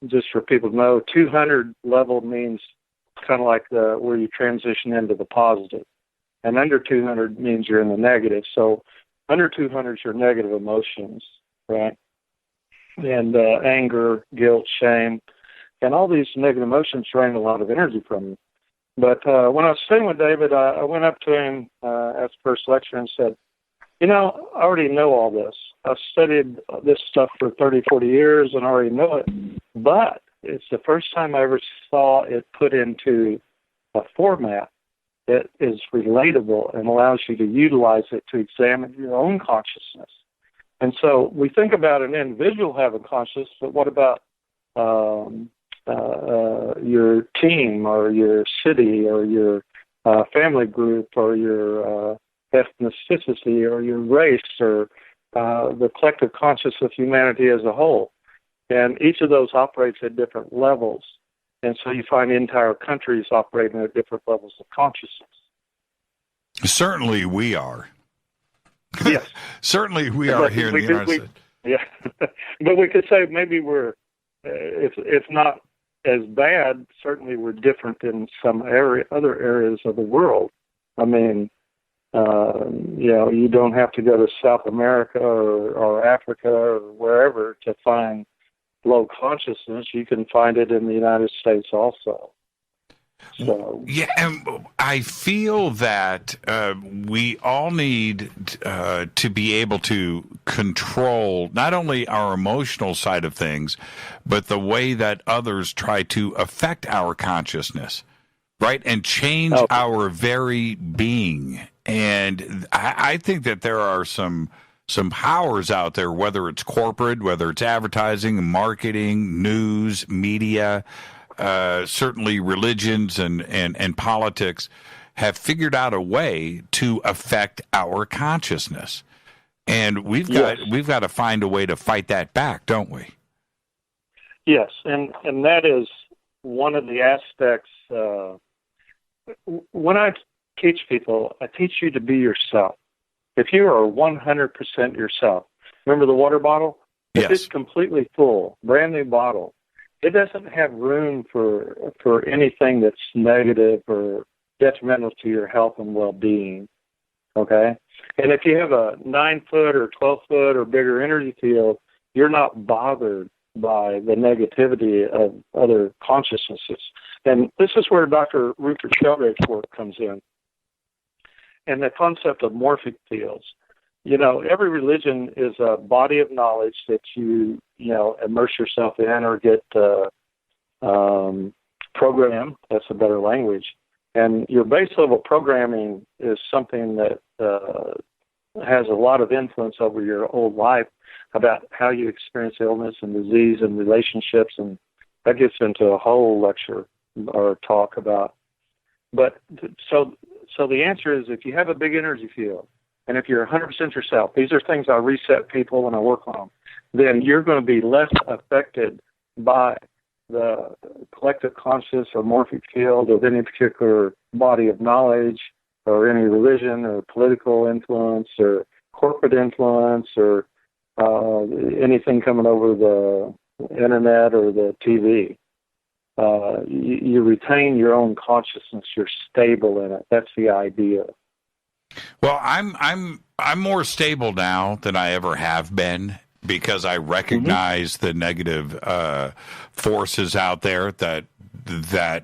just for people to know, 200 level means kind of like where you transition into the positive. And under 200 means you're in the negative. So under 200 is your negative emotions, right? And anger, guilt, shame. And all these negative emotions drain a lot of energy from you. But when I was studying with David, I went up to him at the first lecture and said, I already know all this. I've studied this stuff for 30, 40 years and I already know it. But it's the first time I ever saw it put into a format that is relatable and allows you to utilize it to examine your own consciousness. And so we think about an individual having consciousness, but what about your team or your city or your family group or your ethnicity or your race or the collective consciousness of humanity as a whole? And each of those operates at different levels. And so you find entire countries operating at different levels of consciousness. Certainly we are. Yes. Certainly we are here in the United States. Yeah. But we could say maybe we're, if not as bad, certainly we're different in some other areas of the world. I mean, you don't have to go to South America or Africa or wherever to find low consciousness. You can find it in the United States also. So yeah, and I feel that we all need to be able to control not only our emotional side of things, but the way that others try to affect our consciousness, right, and change our very being. And I think that there are some some powers out there, whether it's corporate, whether it's advertising, marketing, news, media, certainly religions and politics, have figured out a way to affect our consciousness. And we've got to find a way to fight that back, don't we? Yes, and that is one of the aspects. When I teach people, I teach you to be yourself. If you are 100% yourself, remember the water bottle? Yes. If it's completely full, brand new bottle, it doesn't have room for anything that's negative or detrimental to your health and well-being. Okay? And if you have a 9-foot or 12-foot or bigger energy field, you're not bothered by the negativity of other consciousnesses. And this is where Dr. Rupert Sheldrake's work comes in. And the concept of morphic fields. You know, every religion is a body of knowledge that you immerse yourself in or get programmed. That's a better language. And your base level programming is something that has a lot of influence over your old life about how you experience illness and disease and relationships, and that gets into a whole lecture or talk about. But so the answer is, if you have a big energy field, and if you're 100% yourself, these are things I reset people when I work on them, then you're going to be less affected by the collective conscious or morphic field of any particular body of knowledge or any religion or political influence or corporate influence or anything coming over the internet or the TV. You retain your own consciousness. You're stable in it. That's the idea. Well, I'm more stable now than I ever have been, because I recognize the negative forces out there that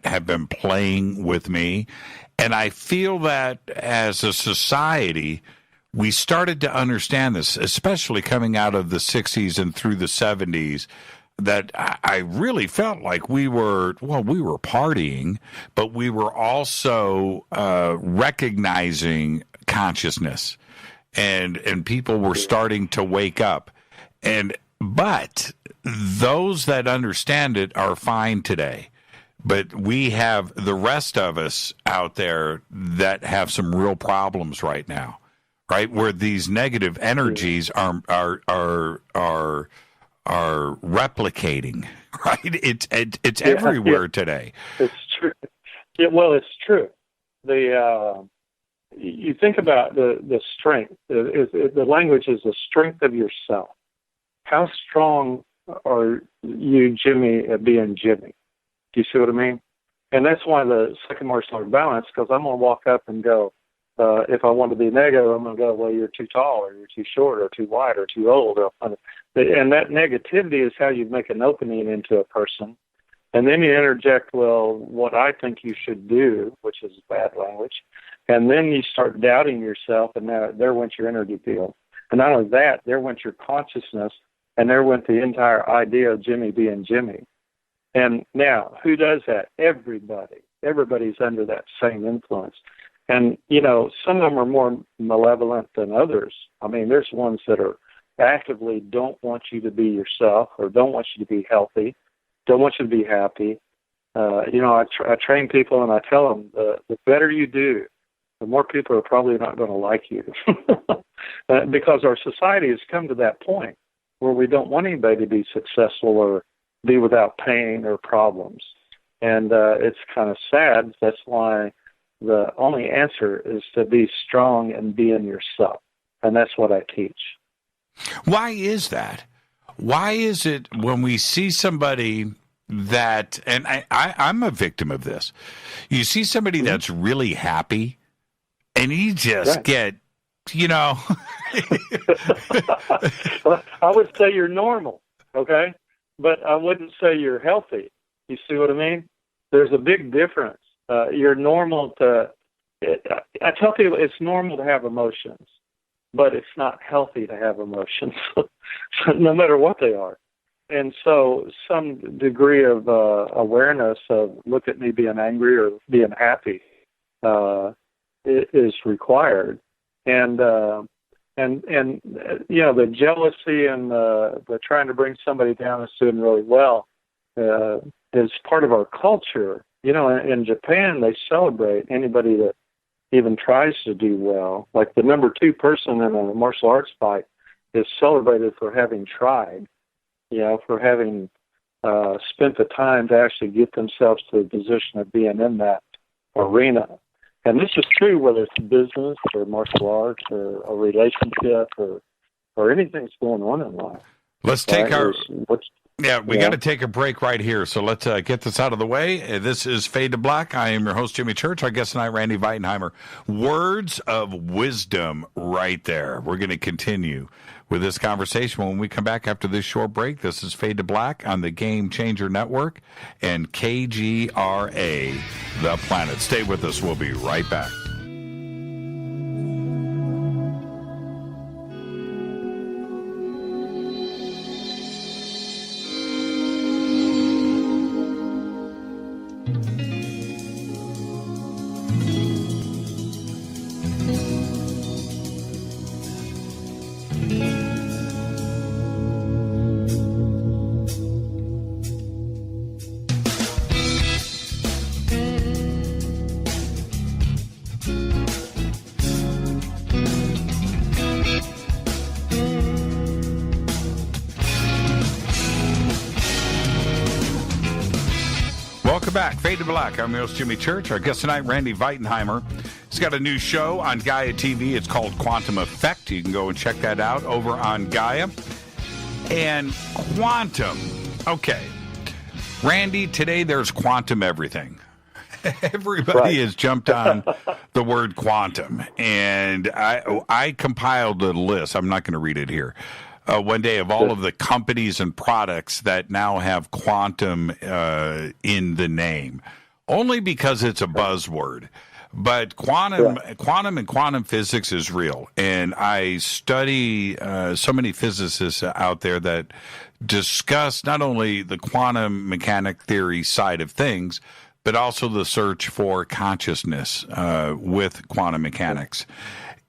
have been playing with me. And I feel that as a society, we started to understand this, especially coming out of the 60s and through the 70s, that I really felt like we were partying, but we were also recognizing consciousness, and people were starting to wake up. But those that understand it are fine today. But we have the rest of us out there that have some real problems right now, right? Where these negative energies are replicating, right? It's everywhere today. It's true. It's true. You think about the strength. The language is the strength of yourself. How strong are you, Jimmy, at being Jimmy? Do you see what I mean? And that's why the second martial art balance, because I'm going to walk up and go, if I want to be negative, I'm going to go, well, you're too tall, or you're too short, or too wide, or too old. And that negativity is how you make an opening into a person. And then you interject, well, what I think you should do, which is bad language. And then you start doubting yourself, and there went your energy field. And not only that, there went your consciousness, and there went the entire idea of Jimmy being Jimmy. And now, who does that? Everybody. Everybody's under that same influence. And, some of them are more malevolent than others. I mean, there's ones that are actively don't want you to be yourself, or don't want you to be healthy, don't want you to be happy. I train people and I tell them the better you do, the more people are probably not going to like you. Because our society has come to that point where we don't want anybody to be successful or be without pain or problems. And it's kind of sad. That's why the only answer is to be strong and be in yourself. And that's what I teach. Why is that? Why is it when we see somebody that, and I'm a victim of this, you see somebody that's really happy and you just get, Well, I would say you're normal, okay? But I wouldn't say you're healthy. You see what I mean? There's a big difference. You're normal I tell people it's normal to have emotions, but it's not healthy to have emotions, no matter what they are. And so some degree of awareness of look at me being angry or being happy is required. And the jealousy and the trying to bring somebody down that's doing really well is part of our culture. In Japan, they celebrate anybody that even tries to do well. Like the number 2 person in a martial arts fight is celebrated for having tried, for having spent the time to actually get themselves to the position of being in that arena. And this is true whether it's business or martial arts or a relationship or anything that's going on in life. Let's take we got to take a break right here. So let's get this out of the way. This is Fade to Black. I am your host, Jimmy Church. Our guest tonight, Randy Veitenheimer. Words of wisdom right there. We're going to continue with this conversation when we come back after this short break. This is Fade to Black on the Game Changer Network and KGRA, The Planet. Stay with us. We'll be right back. Welcome back. Fade to Black. I'm your host, Jimmy Church. Our guest tonight, Randy Veitenheimer. He's got a new show on Gaia TV. It's called Quantum Effect. You can go and check that out over on Gaia. And quantum. Okay. Randy, today there's quantum everything. Everybody has jumped on the word quantum. And I compiled a list. I'm not going to read it here. One day of all of the companies and products that now have quantum in the name, only because it's a buzzword. But quantum and quantum physics is real, and I study so many physicists out there that discuss not only the quantum mechanic theory side of things, but also the search for consciousness with quantum mechanics.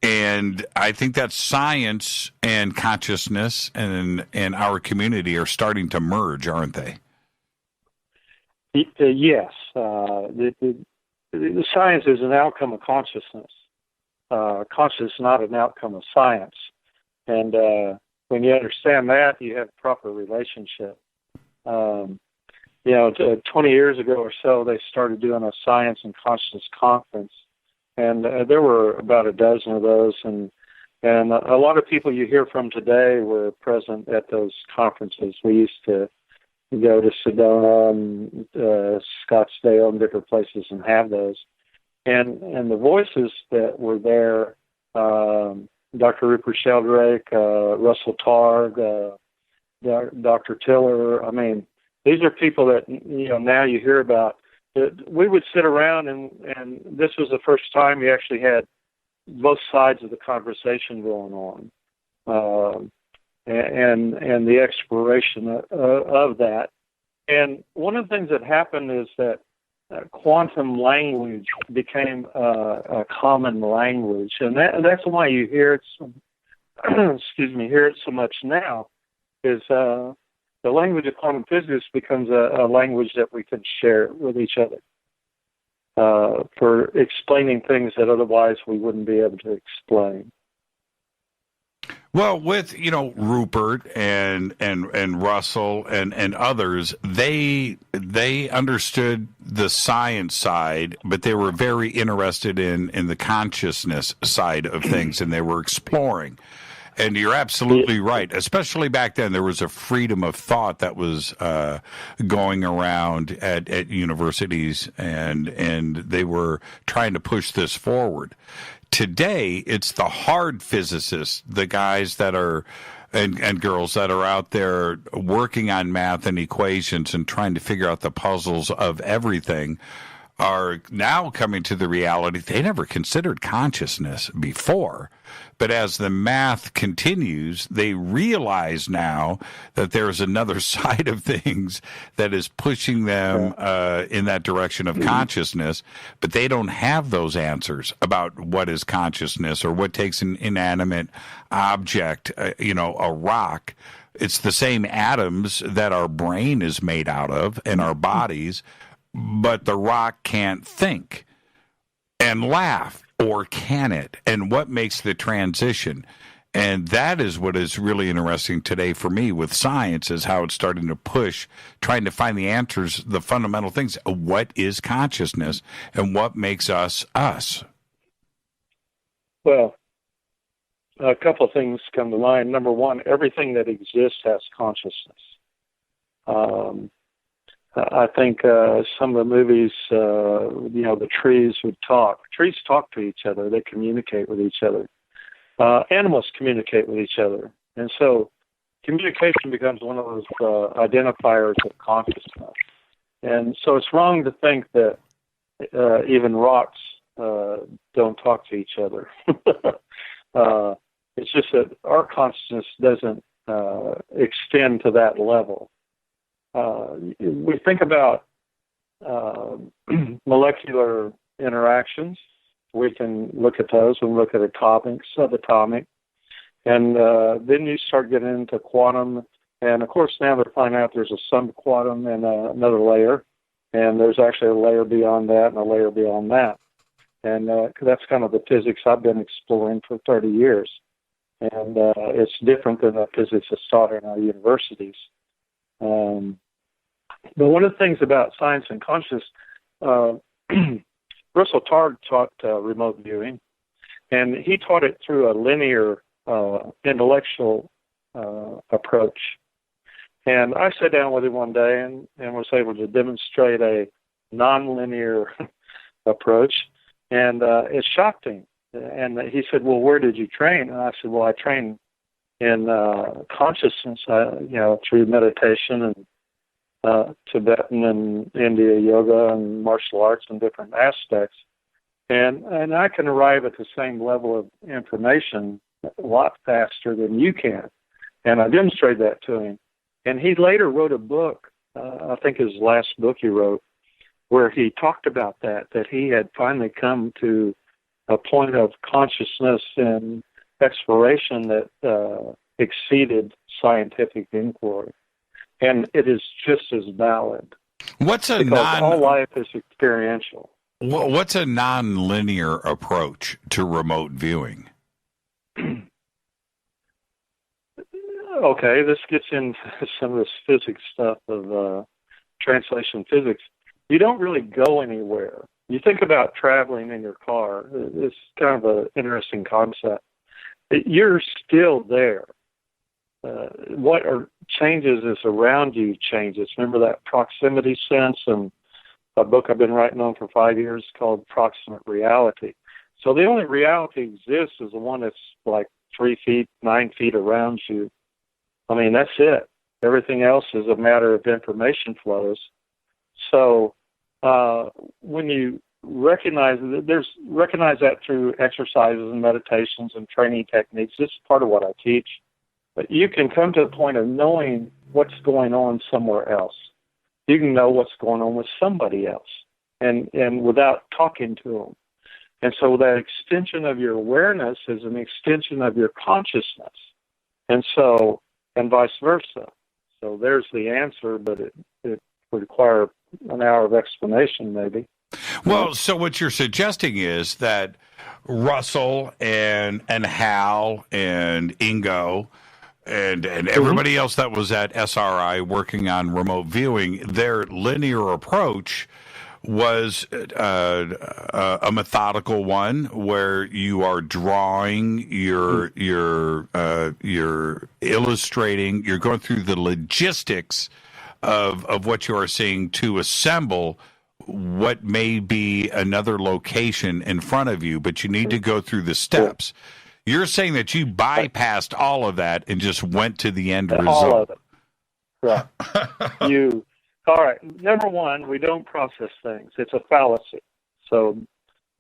And I think that science and consciousness and our community are starting to merge, aren't they? Yes. The science is an outcome of consciousness. Consciousness is not an outcome of science. And when you understand that, you have proper relationship. 20 years ago or so, they started doing a science and consciousness conference. And there were about a dozen of those, and a lot of people you hear from today were present at those conferences. We used to go to Sedona and Scottsdale and different places and have those. And the voices that were there, Dr. Rupert Sheldrake, Russell Targ, Dr. Tiller, I mean, these are people that, now you hear about. We would sit around, and this was the first time you actually had both sides of the conversation going on, and the exploration of that. And one of the things that happened is that quantum language became a common language, and that's why you hear it. Hear it so much now, is the language of quantum physics becomes a language that we can share with each other for explaining things that otherwise we wouldn't be able to explain. Well, with Rupert and Russell and others, they understood the science side, but they were very interested in the consciousness side of things, and they were exploring. And you're absolutely right. Especially back then, there was a freedom of thought that was going around at universities, and they were trying to push this forward. Today, it's the hard physicists, the guys that are and girls that are out there working on math and equations and trying to figure out the puzzles of everything, are now coming to the reality they never considered consciousness before. But as the math continues, they realize now that there's another side of things that is pushing them in that direction of consciousness, but they don't have those answers about what is consciousness or what takes an inanimate object, a rock. It's the same atoms that our brain is made out of in our bodies, but the rock can't think and laugh, or can it? And what makes the transition? And that is what is really interesting today for me with science, is how it's starting to push, trying to find the answers, the fundamental things. What is consciousness and what makes us us? Well, a couple of things come to mind. Number one, everything that exists has consciousness. I think some of the movies, the trees would talk. Trees talk to each other. They communicate with each other. Animals communicate with each other. And so communication becomes one of those identifiers of consciousness. And so it's wrong to think that even rocks don't talk to each other. It's just that our consciousness doesn't extend to that level. We think about molecular interactions. We can look at those and look at atomic, subatomic, and then you start getting into quantum. And of course, now they're finding out there's a subquantum and another layer, and there's actually a layer beyond that and a layer beyond that. And that's kind of the physics I've been exploring for 30 years. And it's different than the physics that's taught in our universities. But one of the things about science and consciousness, Russell Targ taught remote viewing, and he taught it through a linear intellectual approach. And I sat down with him one day and was able to demonstrate a nonlinear approach, and it shocked him. And he said, "Well, where did you train?" And I said, "Well, I train in consciousness, through meditation and Tibetan and India yoga and martial arts and different aspects. And I can arrive at the same level of information a lot faster than you can." And I demonstrated that to him. And he later wrote a book, I think his last book he wrote, where he talked about that he had finally come to a point of consciousness and exploration that exceeded scientific inquiry. And it is just as valid. All life is experiential. What's a non-linear approach to remote viewing? Okay, this gets into some of this physics stuff of translation physics. You don't really go anywhere. You think about traveling in your car. It's kind of an interesting concept. You're still there. What changes is around you changes. Remember that proximity sense? And a book I've been writing on for 5 years called Proximate Reality. So the only reality exists is the one that's like 3 feet, 9 feet around you. I mean, that's it. Everything else is a matter of information flows. So when you recognize that through exercises and meditations and training techniques, this is part of what I teach. But you can come to the point of knowing what's going on somewhere else. You can know what's going on with somebody else, and without talking to them. And so that extension of your awareness is an extension of your consciousness, and vice versa. So there's the answer, but it would require an hour of explanation, maybe. Well, so what you're suggesting is that Russell and Hal and Ingo and everybody else that was at SRI working on remote viewing, their linear approach was a methodical one where you are drawing, you're illustrating, you're going through the logistics of what you are seeing to assemble what may be another location in front of you, but you need to go through the steps. You're saying that you bypassed all of that and just went to the end result. All of it. Right. All right. Number one, we don't process things. It's a fallacy. So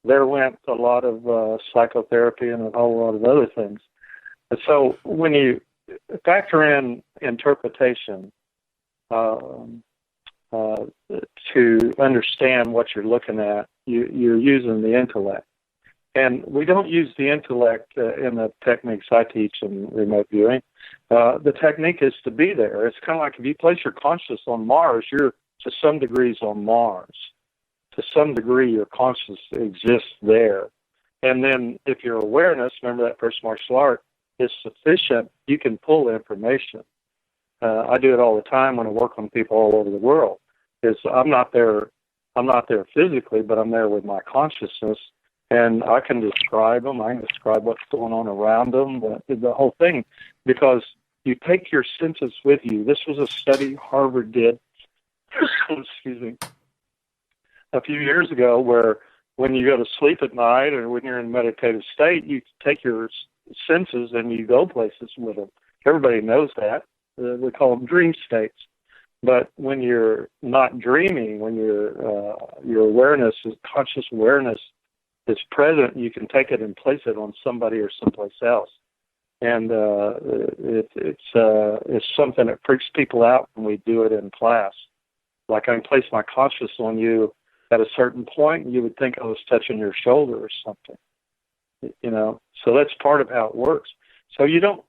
there went a lot of psychotherapy and a whole lot of other things. And so when you factor in interpretation to understand what you're looking at, you're using the intellect. And we don't use the intellect in the techniques I teach in remote viewing. The technique is to be there. It's kind of like if you place your consciousness on Mars, you're to some degrees on Mars. To some degree, your consciousness exists there. And then if your awareness, remember that first martial art, is sufficient, you can pull information. I do it all the time when I work on people all over the world. I'm not there physically, but I'm there with my consciousness. And I can describe them. I can describe what's going on around them, the whole thing, because you take your senses with you. This was a study Harvard did, excuse me, a few years ago, where when you go to sleep at night or when you're in a meditative state, you take your senses and you go places with them. Everybody knows that. We call them dream states. But when you're not dreaming, when your awareness, conscious awareness, is present, you can take it and place it on somebody or someplace else. And it's something that freaks people out when we do it in class. Like I can place my conscious on you at a certain point, and you would think I was touching your shoulder or something. So that's part of how it works. So you don't.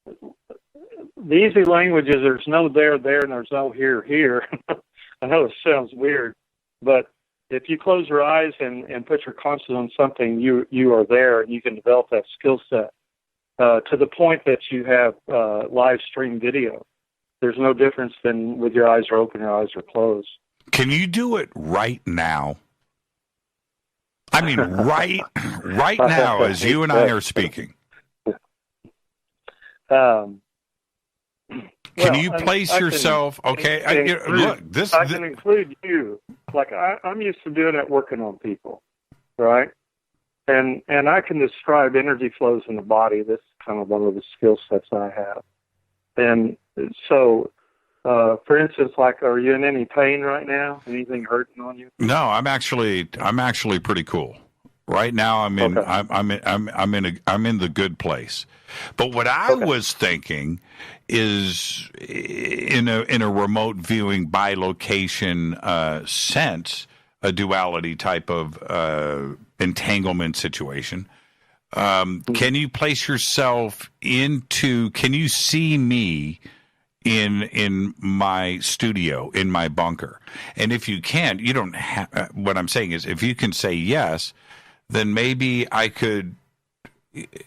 The easy language is there's no there, and there's no here. I know it sounds weird, but if you close your eyes and put your consciousness on something, you are there, and you can develop that skill set to the point that you have live stream video. There's no difference than with your eyes are open, your eyes are closed. Can you do it right now? I mean, right now, as you and I are speaking. Can you place yourself? Okay, I can include you. Like I'm used to doing it, working on people, right? And I can describe energy flows in the body. This is kind of one of the skill sets I have. And so, for instance, like, are you in any pain right now? Anything hurting on you? No, I'm actually pretty cool. Right now, I'm in the good place. But what I was thinking is in a remote viewing bilocation sense, a duality type of entanglement situation. Can you place yourself into? Can you see me in my studio, in my bunker? And if you can't, you don't have. What I'm saying is, if you can say yes, then maybe I could.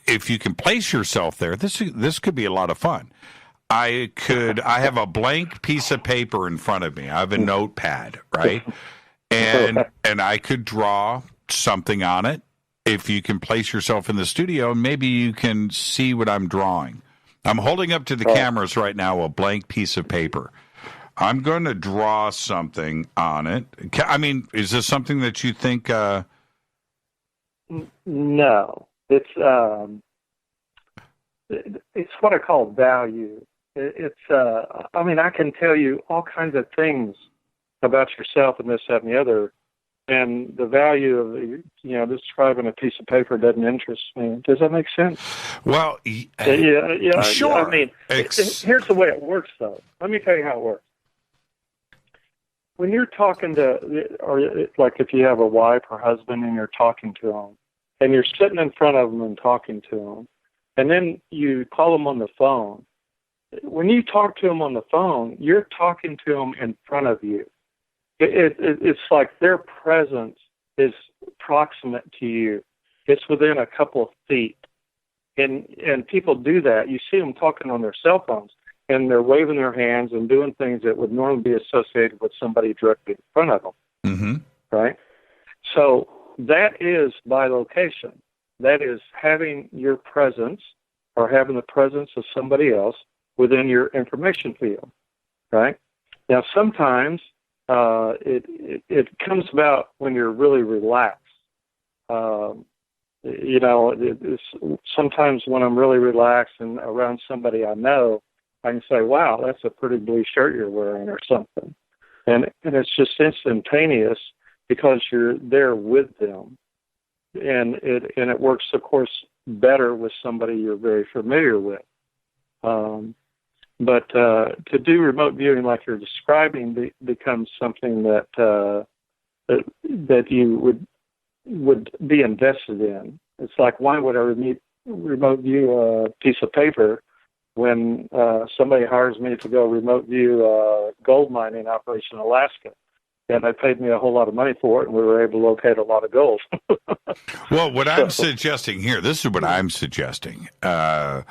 If you can place yourself there, this could be a lot of fun. I have a blank piece of paper in front of me. I have a notepad, right? And I could draw something on it. If you can place yourself in the studio, maybe you can see what I'm drawing. I'm holding up to the cameras right now a blank piece of paper. I'm going to draw something on it. I mean, is this something that you think? No. It's what I call value. I mean, I can tell you all kinds of things about yourself and this, that, and the other, and the value of describing a piece of paper doesn't interest me. Does that make sense? Well, yeah, sure. I mean, here's the way it works, though. Let me tell you how it works. When you're talking or like if you have a wife or husband and you're talking to them, and you're sitting in front of them and talking to them, and then you call them on the phone. When you talk to them on the phone, you're talking to them in front of you. It's like their presence is proximate to you. It's within a couple of feet. And people do that. You see them talking on their cell phones, and they're waving their hands and doing things that would normally be associated with somebody directly in front of them. Mm-hmm. Right? So that is bilocation. That is having your presence or having the presence of somebody else within your information field, right? Now, sometimes it comes about when you're really relaxed. Sometimes when I'm really relaxed and around somebody I know, I can say, wow, that's a pretty blue shirt you're wearing or something. and it's just instantaneous because you're there with them, and it works, of course, better with somebody you're very familiar with. But to do remote viewing like you're describing becomes something that you would be invested in. It's like, why would I remote view a piece of paper when somebody hires me to go remote view a gold mining operation in Alaska? And they paid me a whole lot of money for it, and we were able to locate a lot of gold. Well, what I'm suggesting here, this is what I'm suggesting. I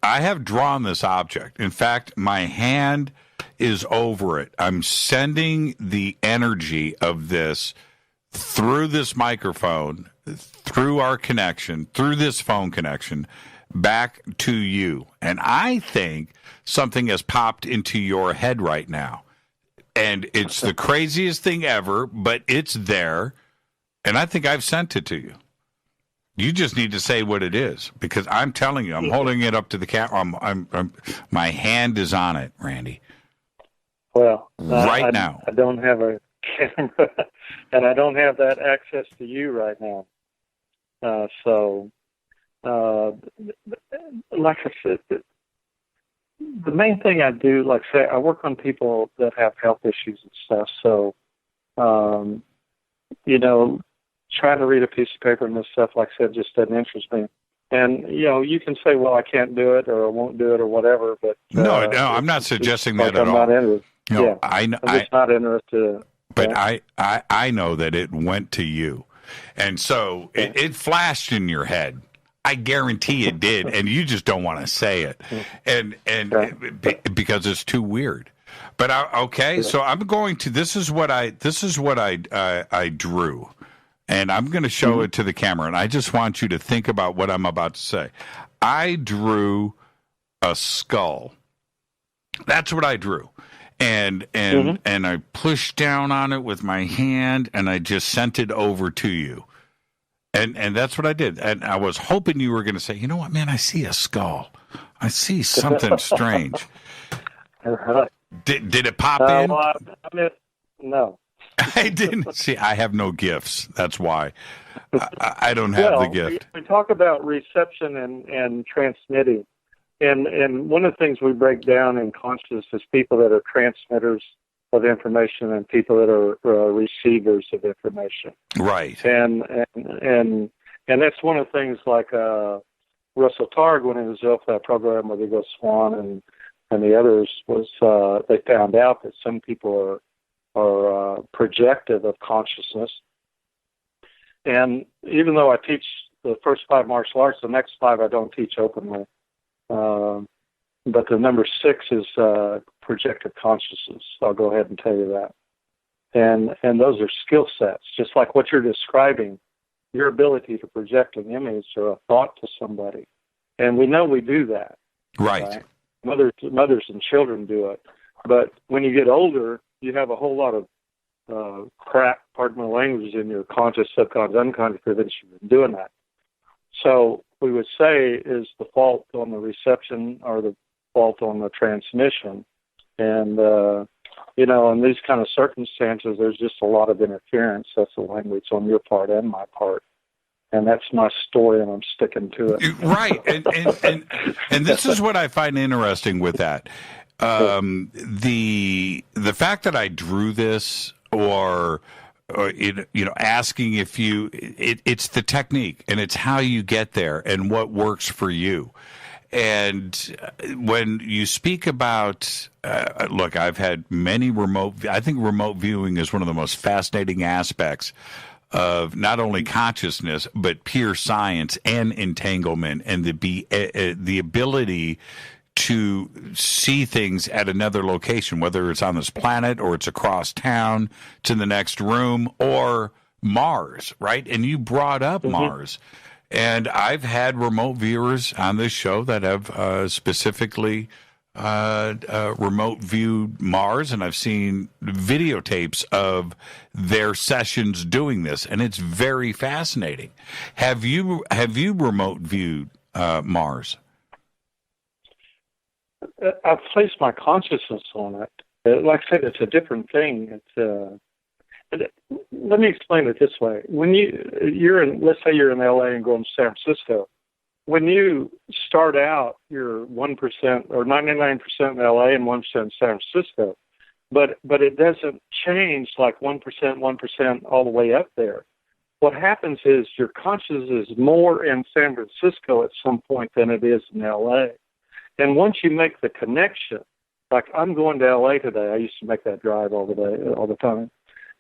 have drawn this object. In fact, my hand is over it. I'm sending the energy of this through this microphone, through our connection, through this phone connection, back to you. And I think something has popped into your head right now. And it's the craziest thing ever, but it's there. And I think I've sent it to you. You just need to say what it is, because I'm telling you, I'm holding it up to the camera. My hand is on it, Randy. Well, now. I don't have a camera, and I don't have that access to you right now. Like I said, the main thing I do, like say, I work on people that have health issues and stuff. So, trying to read a piece of paper and this stuff, like I said, just doesn't interest me. And, you can say, well, I can't do it or I won't do it or whatever, but... No, I'm not suggesting that at all. I'm not interested. No, yeah, I'm just not interested. But I know that it went to you. And so it flashed in your head. I guarantee it did, and you just don't want to say it, and because it's too weird. But so I'm going to. This is what I drew, and I'm going to show it to the camera. And I just want you to think about what I'm about to say. I drew a skull. That's what I drew, and I pushed down on it with my hand, and I just sent it over to you. And that's what I did. And I was hoping you were going to say, you know what, man, I see a skull. I see something strange. Did it pop in? Well, no. I didn't. See, I have no gifts. That's why. I don't have the gift. We talk about reception and transmitting. And one of the things we break down in consciousness is people that are transmitters of information and people that are receivers of information. Right. And that's one of the things, like Russell Targ, when he was off that program with Eagle Swan and the others, was they found out that some people are projective of consciousness. And even though I teach the first 5 martial arts, the next 5 I don't teach openly. But the number 6 is projective consciousness. I'll go ahead and tell you that. And those are skill sets, just like what you're describing, your ability to project an image or a thought to somebody. And we know we do that. Right. Mothers and children do it. But when you get older, you have a whole lot of crap, pardon my language, in your conscious, subconscious, unconscious prevents you from doing that. So we would say is the fault on the reception or the fault on the transmission. And, in these kind of circumstances, there's just a lot of interference. That's the language on your part and my part. And that's my story, and I'm sticking to it. Right. And this is what I find interesting with that. The fact that I drew this or asking if it's the technique and it's how you get there and what works for you. And when you speak about, look, I've had many I think remote viewing is one of the most fascinating aspects of not only consciousness, but pure science and entanglement and the ability to see things at another location, whether it's on this planet or it's across town to the next room or Mars, right? And you brought up Mars. And I've had remote viewers on this show that have specifically remote viewed Mars, and I've seen videotapes of their sessions doing this, and it's very fascinating. Have you remote viewed Mars? I've placed my consciousness on it, Like I said, it's a different thing. Let me explain it this way. When let's say you're in LA and going to San Francisco. When you start out, you're 1% or 99% in LA and 1% in San Francisco. But it doesn't change like 1%, 1% all the way up there. What happens is your consciousness is more in San Francisco at some point than it is in LA. And once you make the connection, like I'm going to LA today, I used to make that drive all the time.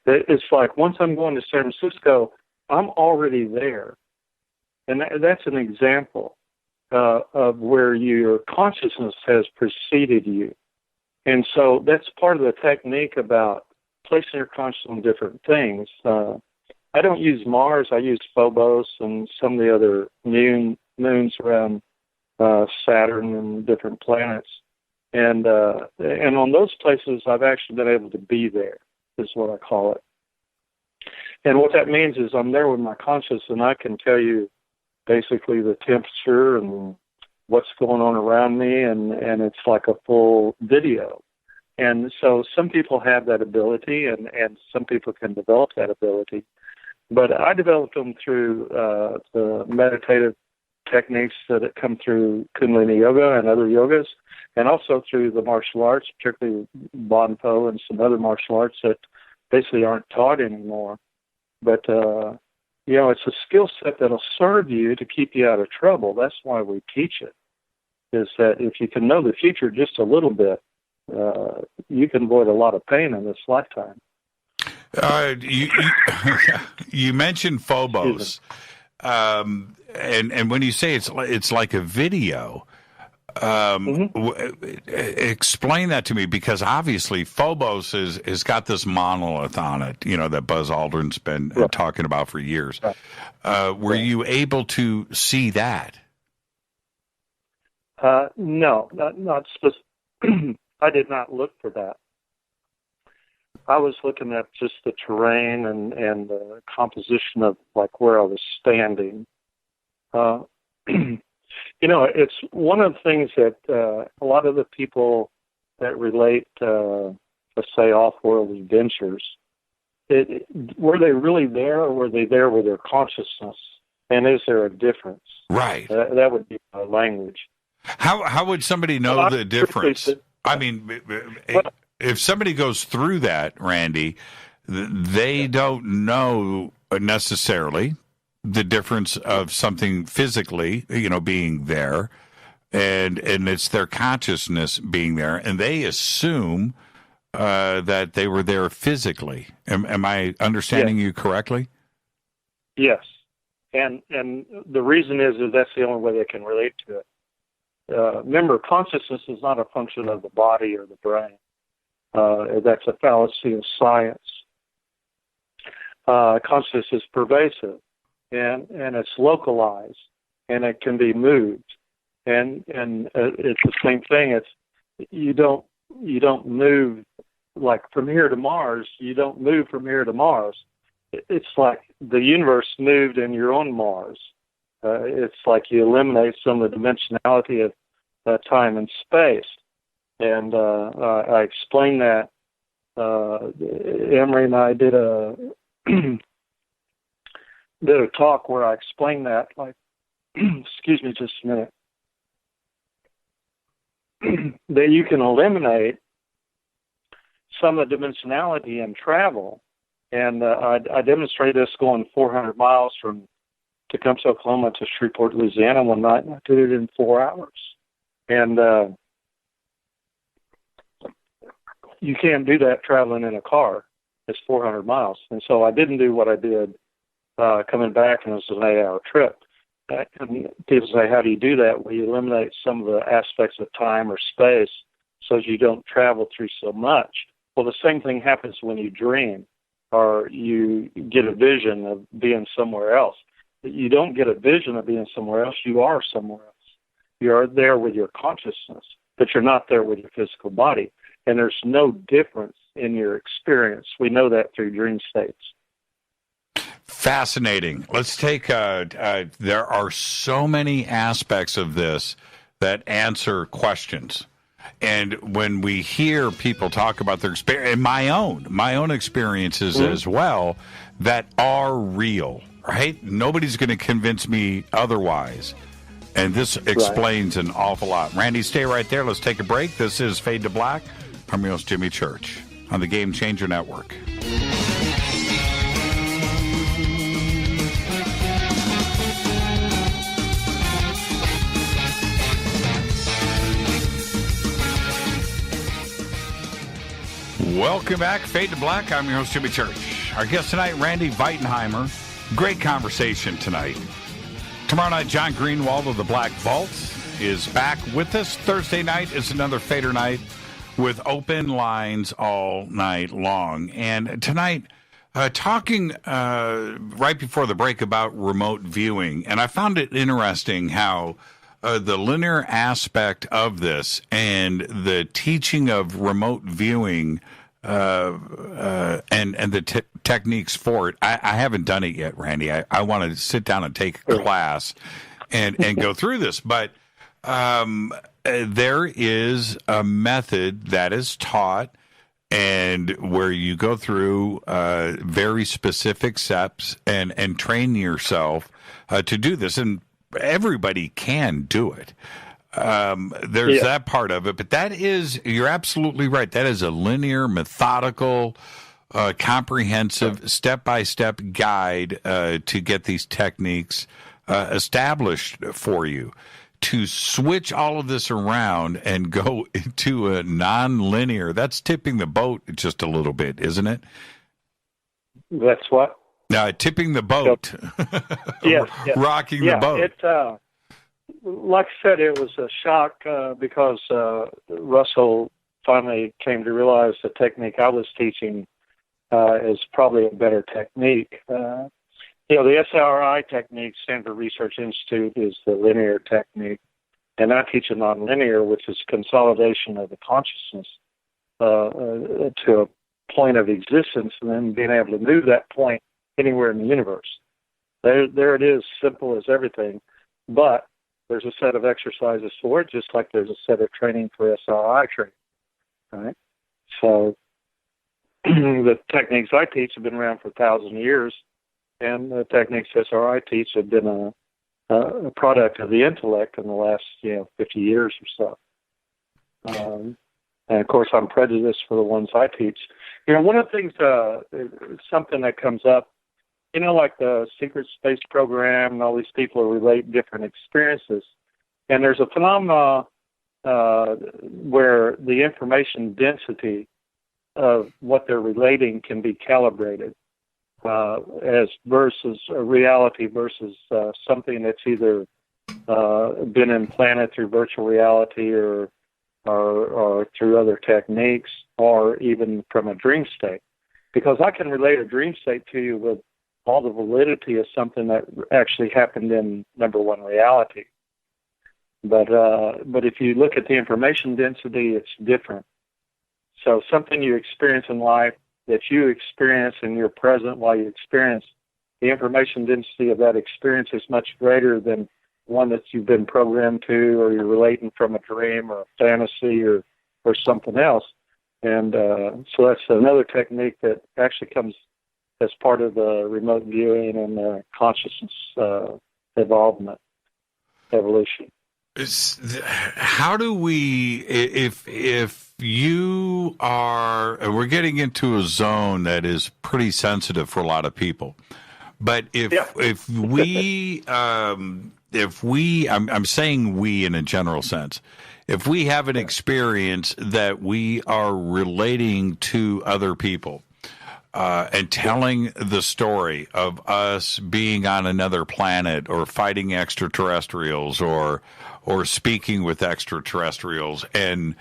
It's like once I'm going to San Francisco, I'm already there. And that's an example of where your consciousness has preceded you. And so that's part of the technique about placing your consciousness on different things. I don't use Mars. I use Phobos and some of the other moons around Saturn and different planets. And on those places, I've actually been able to be there, is what I call it. And what that means is I'm there with my conscious, and I can tell you basically the temperature and what's going on around me, and it's like a full video. And so some people have that ability, and some people can develop that ability. But I developed them through the meditative techniques that come through Kundalini Yoga and other yogas, and also through the martial arts, particularly Bon Po and some other martial arts that basically aren't taught anymore. But, it's a skill set that'll serve you to keep you out of trouble. That's why we teach it, is that if you can know the future just a little bit, you can avoid a lot of pain in this lifetime. You mentioned Phobos, and when you say it's like a video, explain that to me, because obviously Phobos has got this monolith on it, that Buzz Aldrin's been talking about for years. Were you able to see that? No, not specific. I did not look for that. I was looking at just the terrain and the composition of like where I was standing. It's one of the things that a lot of the people that relate, let's say, off-world adventures, were they really there, or were they there with their consciousness? And is there a difference? Right. That would be my language. How would somebody know the difference? I mean, if somebody goes through that, Randy, they don't know necessarily the difference of something physically, being there, and it's their consciousness being there, and they assume that they were there physically. Am I understanding you correctly? Yes, and the reason is that's the only way they can relate to it. Remember, consciousness is not a function of the body or the brain. That's a fallacy of science. Consciousness is pervasive, and it's localized, and it can be moved. And it's the same thing. It's you don't move like from here to Mars. You don't move from here to Mars. It's like the universe moved and you're on Mars. It's like you eliminate some of the dimensionality of time and space. And I explained that. Emery and I did a talk where I explained that. Like, excuse me, just a minute. That you can eliminate some of the dimensionality in travel. And I demonstrated this going 400 miles from Tecumseh, Oklahoma to Shreveport, Louisiana one night, and I did it in 4 hours. And you can't do that traveling in a car. It's 400 miles. And so I didn't do what I did coming back, and it was an 8-hour trip. And people say, how do you do that? Well, you eliminate some of the aspects of time or space so that you don't travel through so much. Well, the same thing happens when you dream or you get a vision of being somewhere else. You don't get a vision of being somewhere else. You are somewhere else. You're there with your consciousness, but you're not there with your physical body. And there's no difference in your experience. We know that through dream states. Fascinating. Let's take, there are so many aspects of this that answer questions. And when we hear people talk about their experience, and my own experiences as well, that are real, right? Nobody's going to convince me otherwise. And this explains an awful lot. Randy, stay right there. Let's take a break. This is Fade to Black. I'm your host, Jimmy Church, on the Game Changer Network. Welcome back, Fade to Black. I'm your host, Jimmy Church. Our guest tonight, Randy Veitenheimer. Great conversation tonight. Tomorrow night, John Greenwald of the Black Vault is back with us. Thursday night is another Fader night with open lines all night long. And tonight, talking right before the break about remote viewing, and I found it interesting how the linear aspect of this and the teaching of remote viewing and the techniques for it. I haven't done it yet, Randy. I want to sit down and take a class and go through this. But there is a method that is taught and where you go through very specific steps and train yourself to do this. And everybody can do it. There's that part of it, but that is, you're absolutely right. That is a linear, methodical, comprehensive, step-by-step guide to get these techniques established for you. To switch all of this around and go into a non-linear, that's tipping the boat just a little bit, isn't it? That's what? Tipping the boat. Yes. Rocking the boat. It, like I said, it was a shock because Russell finally came to realize the technique I was teaching is probably a better technique. The SRI technique, Stanford Research Institute, is the linear technique, and I teach a nonlinear, which is consolidation of the consciousness to a point of existence, and then being able to move that point anywhere in the universe. There it is, simple as everything, but there's a set of exercises for it, just like there's a set of training for SRI training, right? So the techniques I teach have been around for 1,000 years, and the techniques SRI teach have been a product of the intellect in the last 50 years or so. And of course, I'm prejudiced for the ones I teach. One of the things, something that comes up, like the secret space program and all these people relate different experiences. And there's a phenomena where the information density of what they're relating can be calibrated as versus a reality versus something that's either been implanted through virtual reality or through other techniques or even from a dream state. Because I can relate a dream state to you with all the validity of something that actually happened in number one reality. But if you look at the information density, it's different. So something you experience in life that you experience and you're present while you experience, the information density of that experience is much greater than one that you've been programmed to or you're relating from a dream or a fantasy or something else. And so that's another technique that actually comes as part of the remote viewing and consciousness evolution. How do we, if you are, and we're getting into a zone that is pretty sensitive for a lot of people, but if we, I'm saying we in a general sense, if we have an experience that we are relating to other people, and telling the story of us being on another planet or fighting extraterrestrials or speaking with extraterrestrials, and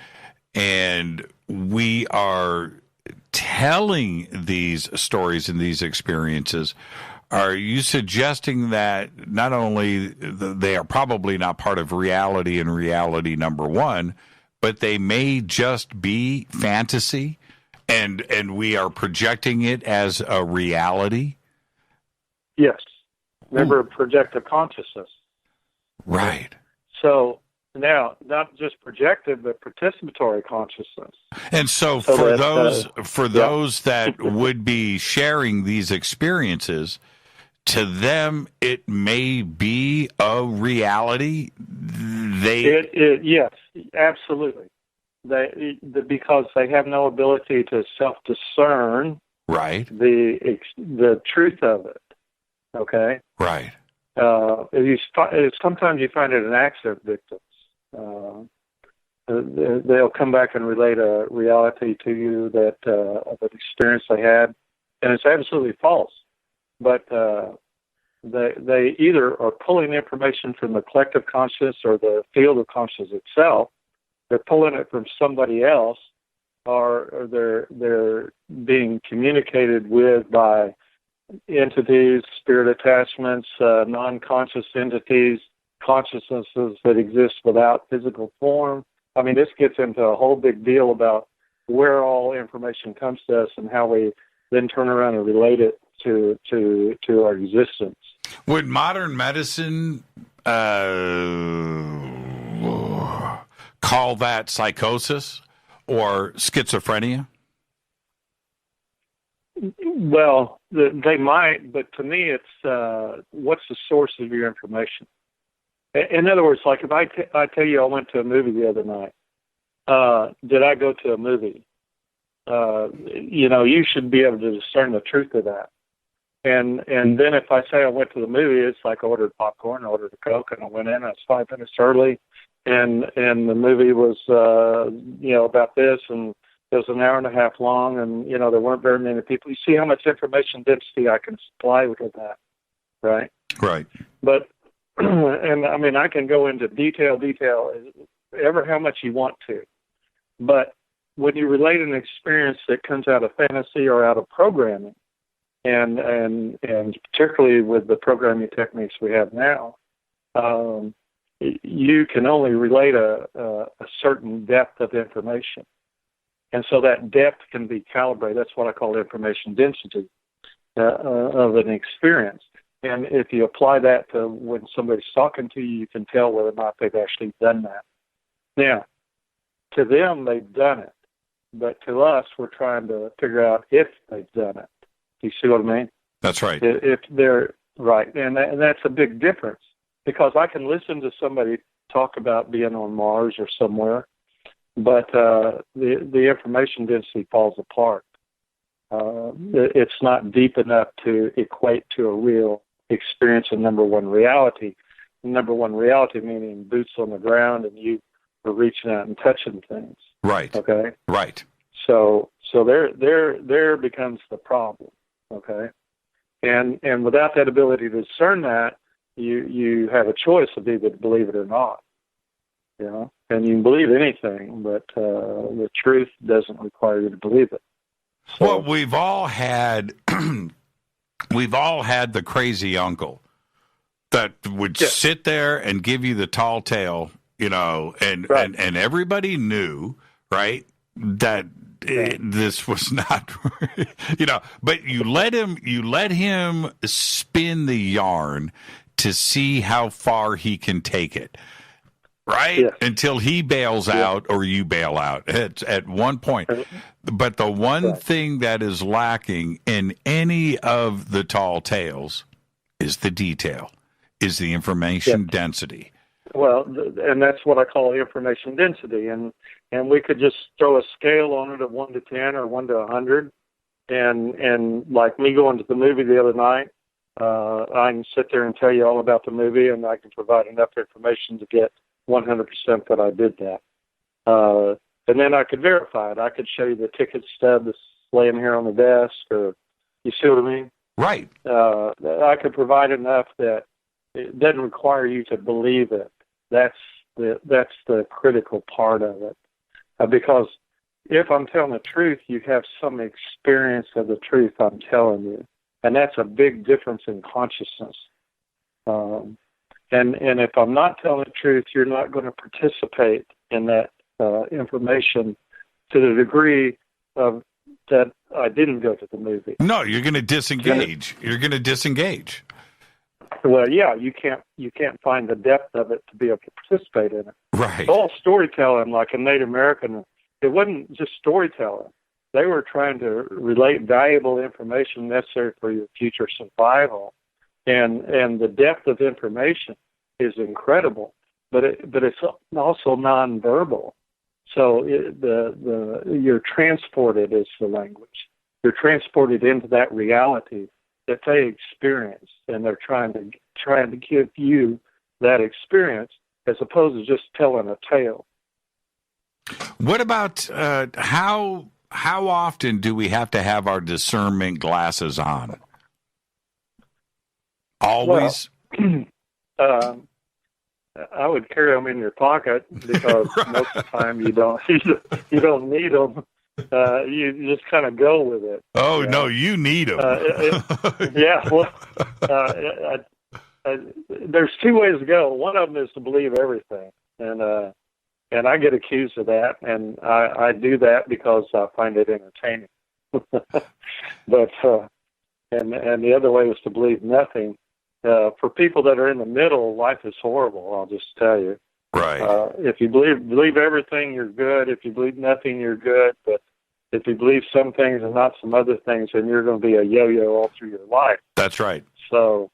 we are telling these stories and these experiences, are you suggesting that not only they are probably not part of reality and reality number one, but they may just be fantasy? And we are projecting it as a reality? Yes. Remember, projective consciousness. Right. So, and Now, not just projective, but participatory consciousness. And so for those that would be sharing these experiences, to them it may be a reality. Yes, absolutely. Because they have no ability to self-discern right the truth of it. Okay. Right. Sometimes you find it in accident victims. They'll come back and relate a reality to you that of an experience they had, and it's absolutely false. But they either are pulling information from the collective consciousness or the field of consciousness itself. They're pulling it from somebody else, or they're being communicated with by entities, spirit attachments, non-conscious entities, consciousnesses that exist without physical form. I mean, this gets into a whole big deal about where all information comes to us and how we then turn around and relate it to our existence. Would modern medicine call that psychosis or schizophrenia? Well, they might, but to me, it's what's the source of your information? In other words, like if I tell you I went to a movie the other night, did I go to a movie? You should be able to discern the truth of that. And then if I say I went to the movie, it's like I ordered popcorn, I ordered a Coke, and I went in. I was 5 minutes early, and the movie was about this, and it was an hour and a half long, and there weren't very many people. You see how much information density I can supply with that, right? Right. But and I mean I can go into detail, ever how much you want to, but when you relate an experience that comes out of fantasy or out of programming, and particularly with the programming techniques we have now, you can only relate a certain depth of information. And so that depth can be calibrated. That's what I call information density of an experience. And if you apply that to when somebody's talking to you, you can tell whether or not they've actually done that. Now, to them, they've done it. But to us, we're trying to figure out if they've done it. You see what I mean? That's right. If they're right. And that's a big difference, because I can listen to somebody talk about being on Mars or somewhere, but the information density falls apart. It's not deep enough to equate to a real experience of number one reality. Number one reality meaning boots on the ground and you are reaching out and touching things. Right. Okay. Right. So there becomes the problem. Okay. And without that ability to discern that, you have a choice of either to believe it or not. And you can believe anything, but the truth doesn't require you to believe it. So, well, we've all had the crazy uncle that would sit there and give you the tall tale, and everybody knew, right, that this was not, but you let him spin the yarn to see how far he can take it. Right? Yes. Until he bails out or you bail out at one point. But the one thing that is lacking in any of the tall tales is the detail, is the information density. Well, and that's what I call information density. And we could just throw a scale on it of 1 to 10 or 1 to 100. And like me going to the movie the other night, I can sit there and tell you all about the movie, and I can provide enough information to get 100% that I did that. And then I could verify it. I could show you the ticket stub that's laying here on the desk, or you see what I mean? Right. I could provide enough that it doesn't require you to believe it. That's the critical part of it. Because if I'm telling the truth, you have some experience of the truth I'm telling you. And that's a big difference in consciousness. And if I'm not telling the truth, you're not going to participate in that information to the degree of that I didn't go to the movie. No, you're going to disengage. You're going to disengage. Well, yeah, you can't find the depth of it to be able to participate in it. Right. It's all storytelling, like a Native American. It wasn't just storytelling. They were trying to relate valuable information necessary for your future survival, and the depth of information is incredible. But it's also nonverbal. So you're transported is the language. You're transported into that reality that they experienced, and they're trying to give you that experience as opposed to just telling a tale. What about how often do we have to have our discernment glasses on? Always. Well, I would carry them in your pocket because right. Most of the time you don't need them. You just kind of go with it. Oh, no, you need them. Yeah, well, there's two ways to go. One of them is to believe everything, and I get accused of that, and I do that because I find it entertaining. But and the other way is to believe nothing. For people that are in the middle, life is horrible. I'll just tell you. Right. If you believe everything, you're good. If you believe nothing, you're good. But if you believe some things and not some other things, then you're going to be a yo-yo all through your life. That's right. So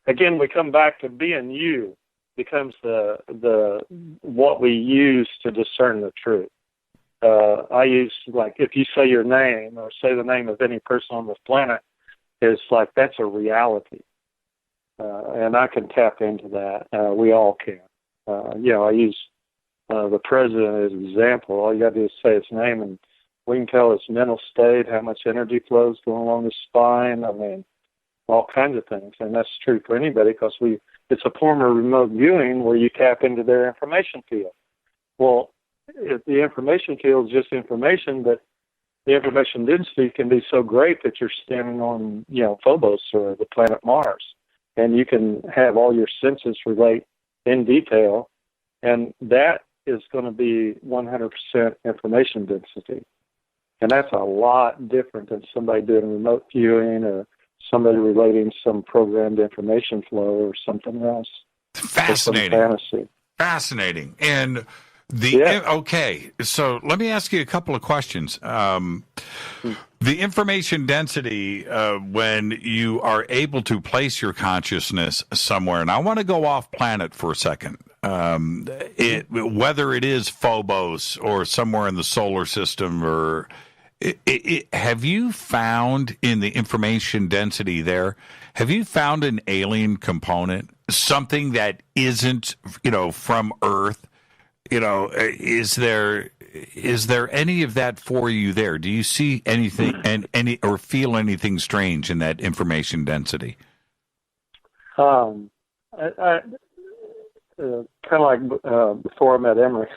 again, we come back to being you becomes the what we use to discern the truth. I use, like, if you say your name or say the name of any person on this planet, it's like that's a reality. And I can tap into that. We all can. I use the president as an example. All you got to do is say his name, and we can tell his mental state, how much energy flows going along his spine. I mean, all kinds of things. And that's true for anybody because it's a form of remote viewing where you tap into their information field. Well, if the information field is just information, but the information density can be so great that you're standing on, Phobos or the planet Mars, and you can have all your senses relate in detail, and that is going to be 100% information density. And that's a lot different than somebody doing remote viewing or somebody relating some programmed information flow or something else. Fascinating. Fantasy. Fascinating. And okay, so let me ask you a couple of questions. The information density, when you are able to place your consciousness somewhere, and I want to go off planet for a second, whether it is Phobos or somewhere in the solar system, or have you found in the information density there, have you found an alien component, something that isn't, from Earth? Is there any of that for you there? Do you see anything or feel anything strange in that information density? I kind of like before I met Emory,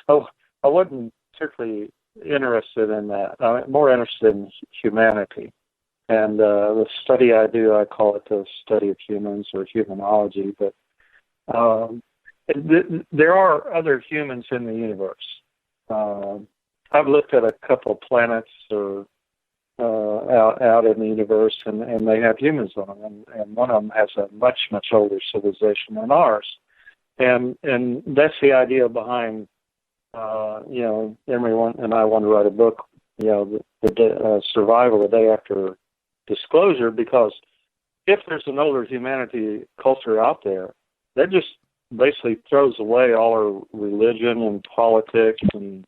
I wasn't particularly interested in that. I'm more interested in humanity. And the study I do, I call it the study of humans or humanology, but there are other humans in the universe. I've looked at a couple of planets or out in the universe, and they have humans on them, and one of them has a much, much older civilization than ours. And that's the idea behind, Emory and I want to write a book, the survival the day after disclosure, because if there's an older humanity culture out there, that just basically throws away all our religion and politics and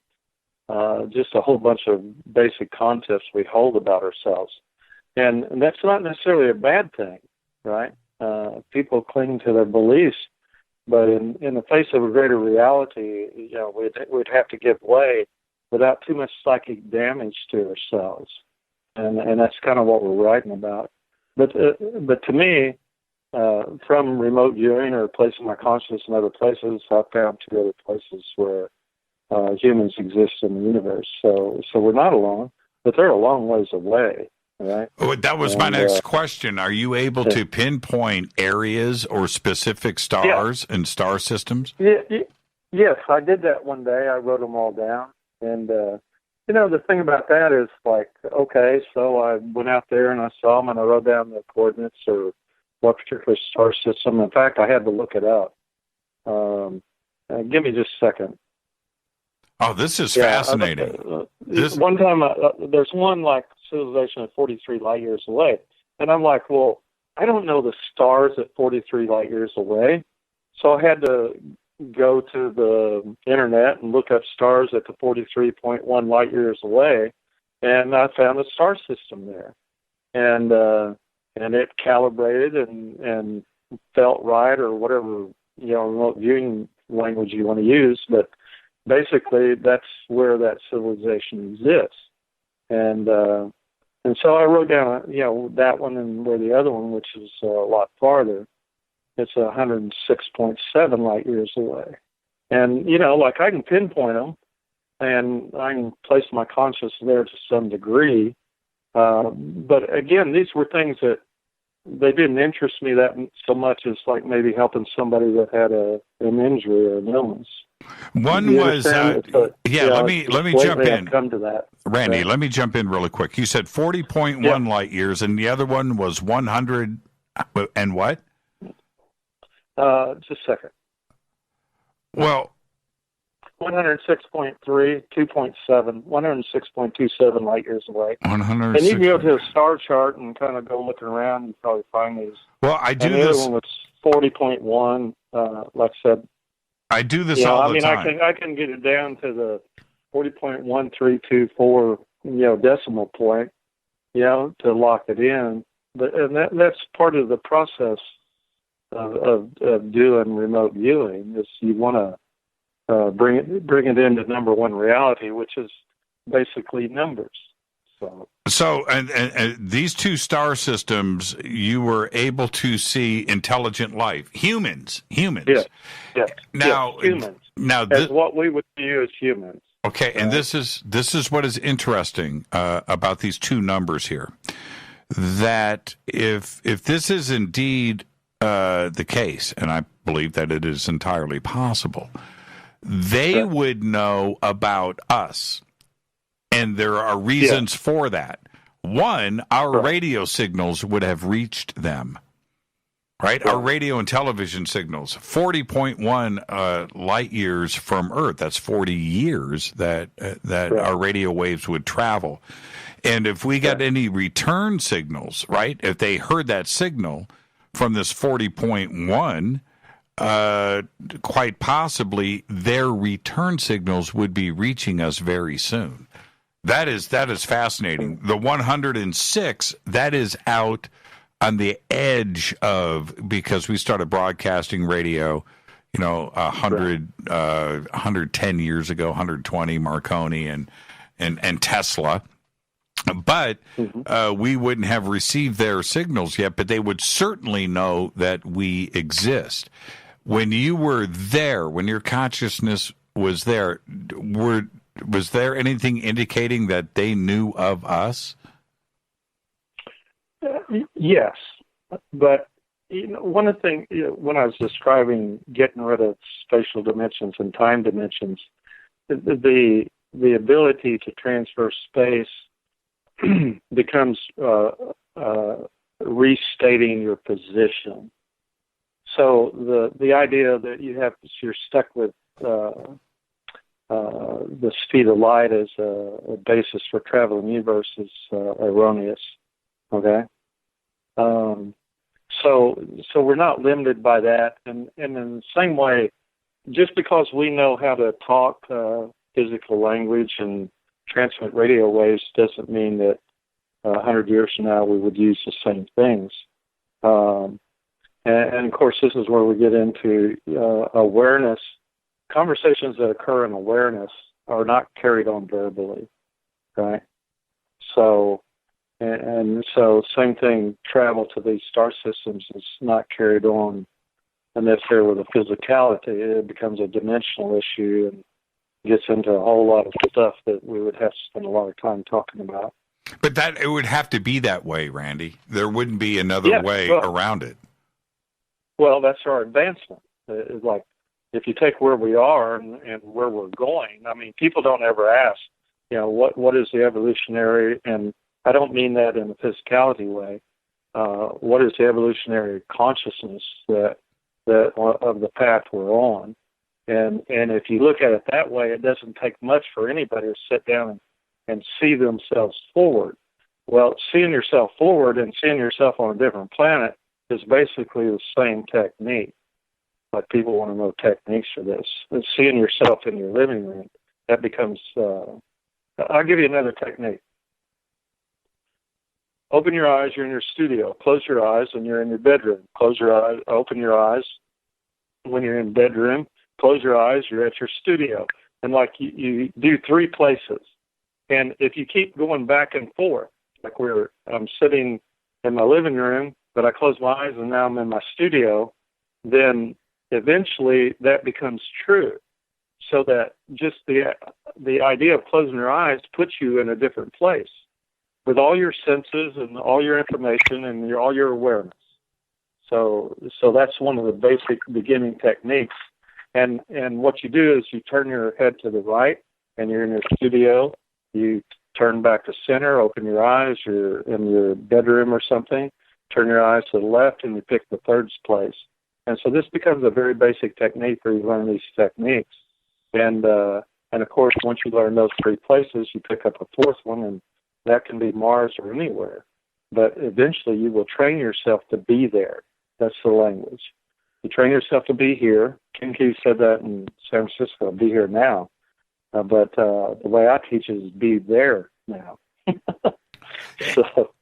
just a whole bunch of basic concepts we hold about ourselves. And that's not necessarily a bad thing, right? People cling to their beliefs, but in the face of a greater reality, we'd have to give way without too much psychic damage to ourselves. And that's kind of what we're writing about. But to me, from remote viewing or placing my consciousness in other places, I've found two other places where humans exist in the universe. So we're not alone, but they're a long ways away, right? Oh, that was my next question. Are you able to pinpoint areas or specific stars and star systems? Yes, I did that one day. I wrote them all down, and The thing about that is like, okay, so I went out there and I saw them and I wrote down the coordinates or what particular star system. In fact, I had to look it up. Give me just a second. Oh, this is fascinating. One time, there's one like civilization at 43 light years away, and I'm like, well, I don't know the stars at 43 light years away, so I had to go to the internet and look up stars at the 43.1 light years away, and I found a star system there, and it calibrated and felt right, or whatever remote viewing language you want to use, but basically that's where that civilization exists, and so I wrote down that one and where the other one, which is a lot farther. It's 106.7 light years away. And, like I can pinpoint them and I can place my conscience there to some degree. But again, these were things that they didn't interest me that so much as like maybe helping somebody that had an injury or an illness. One was, let me jump in. Come to that. Randy, let me jump in really quick. You said 40.1 light years and the other one was 100 and what? Just a second. Well, 106.3, 2.7, 106.27 light years away. 106. And you can go to a star chart and kind of go looking around and probably find these. Well, I do and this. The other one was 40.1, like I said. I do this all the time. I can get it down to the 40.1324, decimal point, to lock it in. And that's part of the process of doing remote viewing. Is you want to bring it into number one reality, which is basically numbers. So and these two star systems, you were able to see intelligent life, humans. Yes. Now, humans. Now, as what we would view as humans. Okay, and this is what is interesting about these two numbers here. That if this is indeed the case, and I believe that it is entirely possible, they would know about us. And there are reasons for that. One, our radio signals would have reached them, right? Our radio and television signals, 40.1 light years from Earth. That's 40 years that our radio waves would travel. And if we got any return signals, right, if they heard that signal from this 40.1, quite possibly their return signals would be reaching us very soon. That is fascinating. The 106, that is out on the edge of, because we started broadcasting radio, 110 years ago, 120, Marconi and Tesla. But we wouldn't have received their signals yet, but they would certainly know that we exist. When you were there, when your consciousness was there, was there anything indicating that they knew of us? Yes, but one of the things, when I was describing getting rid of spatial dimensions and time dimensions, the ability to transfer space becomes restating your position. So the idea that you're stuck with the speed of light as a basis for travel in the universe is erroneous. Okay, so we're not limited by that, and in the same way, just because we know how to talk physical language and transmit radio waves doesn't mean that 100 years from now we would use the same things. And of course, this is where we get into awareness. Conversations that occur in awareness are not carried on verbally, right? So, and so same thing, travel to these star systems is not carried on necessarily with a physicality. It becomes a dimensional issue and gets into a whole lot of stuff that we would have to spend a lot of time talking about. But it would have to be that way, Randy. There wouldn't be another way around it. Well, that's our advancement. It's like, if you take where we are and where we're going, I mean, people don't ever ask, what is the evolutionary, and I don't mean that in a physicality way. What is the evolutionary consciousness that of the path we're on? And if you look at it that way, it doesn't take much for anybody to sit down and see themselves forward. Well, seeing yourself forward and seeing yourself on a different planet is basically the same technique. But people want to know techniques for this. And seeing yourself in your living room, that becomes, I'll give you another technique. Open your eyes, you're in your studio. Close your eyes and you're in your bedroom. Close your eyes, open your eyes when you're in bedroom. Close your eyes, you're at your studio. And like you do 3 places. And if you keep going back and forth, like I'm sitting in my living room, but I close my eyes and now I'm in my studio, then eventually that becomes true. So that just the idea of closing your eyes puts you in a different place with all your senses and all your information and all your awareness. So that's one of the basic beginning techniques. And what you do is you turn your head to the right, and you're in your studio. You turn back to center, open your eyes. You're in your bedroom or something. Turn your eyes to the left, and you pick the third place. And so this becomes a very basic technique where you learn these techniques. And of course, once you learn those 3 places, you pick up a 4th one, and that can be Mars or anywhere. But eventually, you will train yourself to be there. That's the language. You train yourself to be here. Ken Key said that in San Francisco, be here now. But the way I teach is be there now.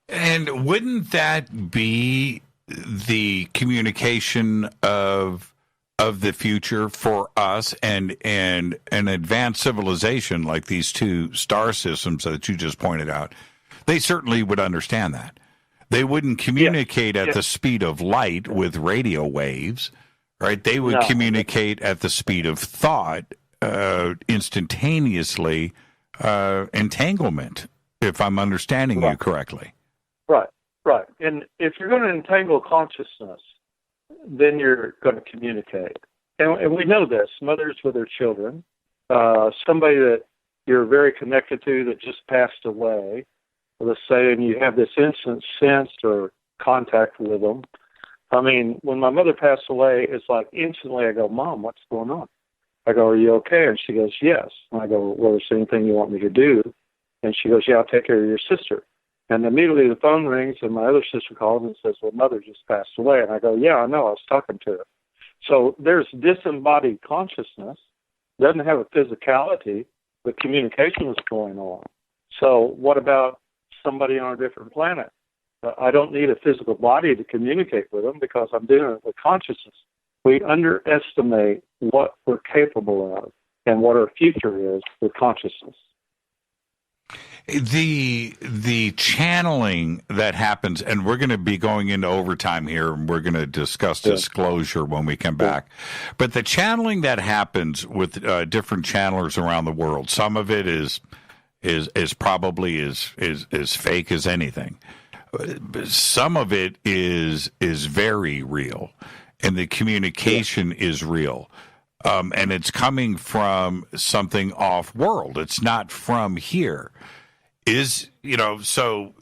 And wouldn't that be the communication of the future for us and an advanced civilization like these 2 star systems that you just pointed out? They certainly would understand that. They wouldn't communicate at the speed of light with radio waves, right? They would communicate at the speed of thought, instantaneously, entanglement, if I'm understanding you correctly. Right. And if you're going to entangle consciousness, then you're going to communicate. And we know this, mothers with their children, somebody that you're very connected to that just passed away, let's say, and you have this instant sense or contact with them. I mean, when my mother passed away, it's like instantly I go, Mom, what's going on? I go, are you okay? And she goes, yes. And I go, well, is there anything you want me to do? And she goes, yeah, I'll take care of your sister. And immediately the phone rings, and my other sister calls and says, well, Mother just passed away. And I go, yeah, I know. I was talking to her. So there's disembodied consciousness, doesn't have a physicality, but communication is going on. So what about somebody on a different planet? I don't need a physical body to communicate with them because I'm doing it with consciousness. We underestimate what we're capable of and what our future is with consciousness. The channeling that happens, and we're going to be going into overtime here, and we're going to discuss disclosure when we come back. But the channeling that happens with different channelers around the world, some of it is probably as fake as anything. Some of it is very real, and the communication is real. And it's coming from something off-world. It's not from here. So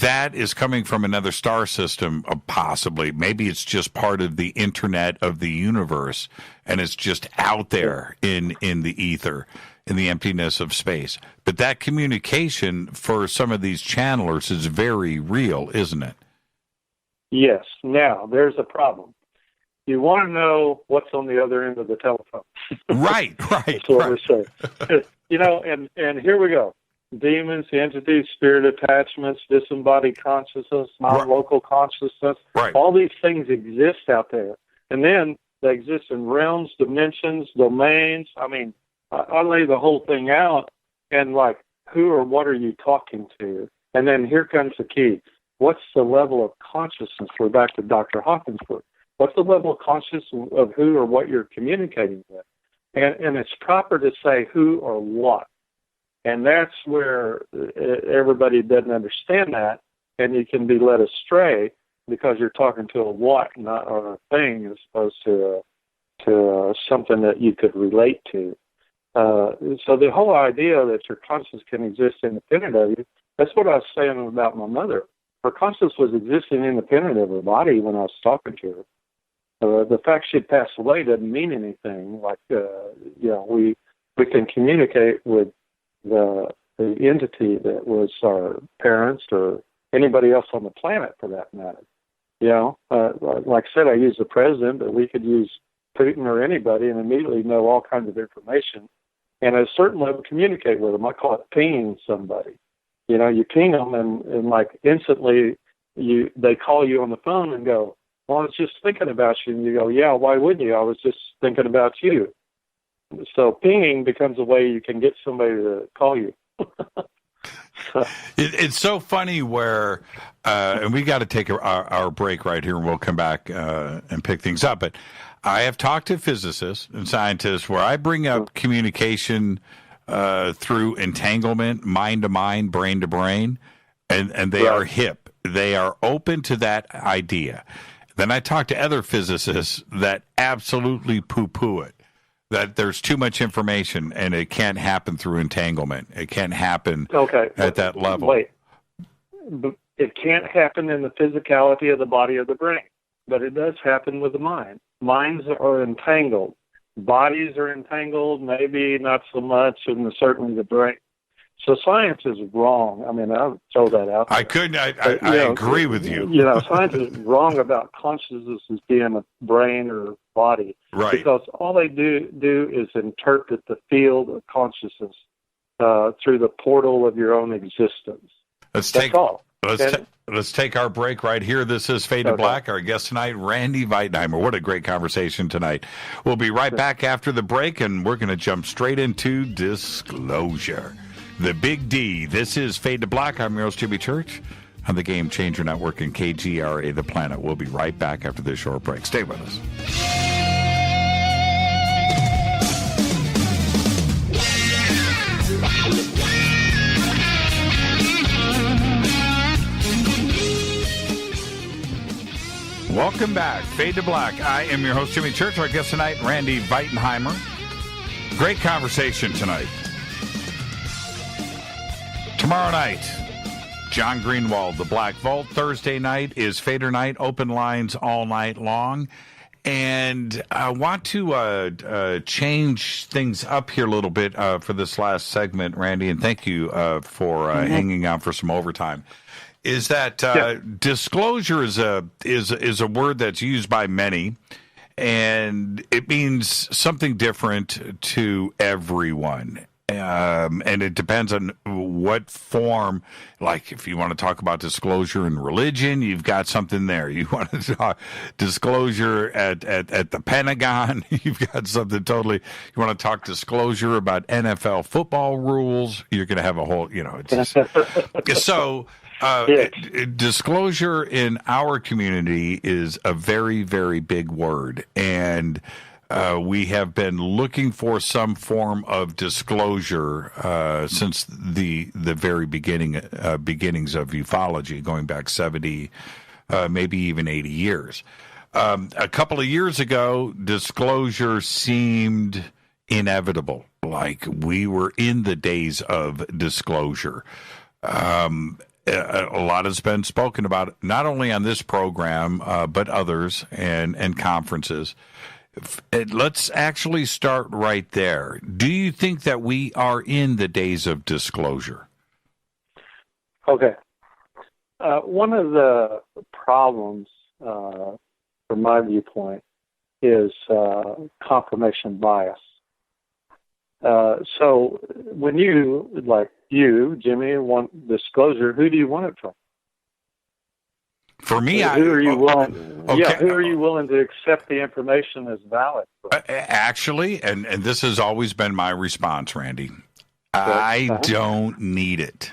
that is coming from another star system, possibly. Maybe it's just part of the internet of the universe, and it's just out there in the ether, in the emptiness of space. But that communication for some of these channelers is very real, isn't it? Yes. Now, there's a problem. You want to know what's on the other end of the telephone. Right. That's what we're saying. And here we go. Demons, entities, spirit attachments, disembodied consciousness, non-local consciousness. Right. All these things exist out there. And then they exist in realms, dimensions, domains. I mean, I lay the whole thing out and like, who or what are you talking to? And then here comes the key. What's the level of consciousness? We're back to Dr. Hawkins' book. What's the level of consciousness of who or what you're communicating with? And it's proper to say who or what. And that's where everybody doesn't understand that, and you can be led astray because you're talking to a what, not or a thing, as opposed to something that you could relate to. So the whole idea that your conscience can exist independent of you, that's what I was saying about my mother. Her conscience was existing independent of her body when I was talking to her. The fact she'd passed away doesn't mean anything. Like, we can communicate with the entity that was our parents or anybody else on the planet for that matter. Like I said, I use the president, but we could use Putin or anybody and immediately know all kinds of information. And at a certain level, communicate with them. I call it pinging somebody. You ping them and like instantly they call you on the phone and go, well, I was just thinking about you. And you go, yeah, why wouldn't you? I was just thinking about you. So pinging becomes a way you can get somebody to call you. It's so funny where, and we got to take our break right here, and we'll come back and pick things up. But I have talked to physicists and scientists where I bring up communication through entanglement, mind to mind, brain to brain, and they are hip. They are open to that idea. Then I talk to other physicists that absolutely poo-poo it. That there's too much information and it can't happen through entanglement. It can't happen at that level. Wait, it can't happen in the physicality of the body or the brain, but it does happen with the mind. Minds are entangled. Bodies are entangled, maybe not so much, and certainly the brain. So science is wrong. I mean, I'll throw that out there. I agree with you. Science is wrong about consciousness as being a brain or body. Right. Because all they do is interpret the field of consciousness through the portal of your own existence. That's all. Let's take our break right here. This is Fade to Black. Our guest tonight, Randy Veitenheimer. What a great conversation tonight. We'll be right back after the break, and we're going to jump straight into disclosure. The Big D. This is Fade to Black. I'm your host, Jimmy Church, on the Game Changer Network and KGRA, The Planet. We'll be right back after this short break. Stay with us. Welcome back. Fade to Black. I am your host, Jimmy Church. Our guest tonight, Randy Veitenheimer. Great conversation tonight. Tomorrow night, John Greenwald, the Black Vault. Thursday night is Fader Night, open lines all night long. And I want to change things up here a little bit for this last segment, Randy, and thank you for hanging out for some overtime. Is that disclosure is a word that's used by many, and it means something different to everyone. And it depends on what form. Like if you want to talk about disclosure in religion, you've got something there. You want to talk disclosure at the Pentagon, you've got something totally. You want to talk disclosure about NFL football rules, you're going to have a whole. It's just, so. Disclosure in our community is a very, very big word, and we have been looking for some form of disclosure since the very beginnings of ufology, going back 70, maybe even 80 years. A couple of years ago, disclosure seemed inevitable, like we were in the days of disclosure. A lot has been spoken about, not only on this program, but others and conferences. Let's actually start right there. Do you think that we are in the days of disclosure? Okay. One of the problems, from my viewpoint, is confirmation bias. So when you, Jimmy, want disclosure, who do you want it from? For me, who are you willing to accept the information as valid from? Actually, and this has always been my response, Randy, I don't need it.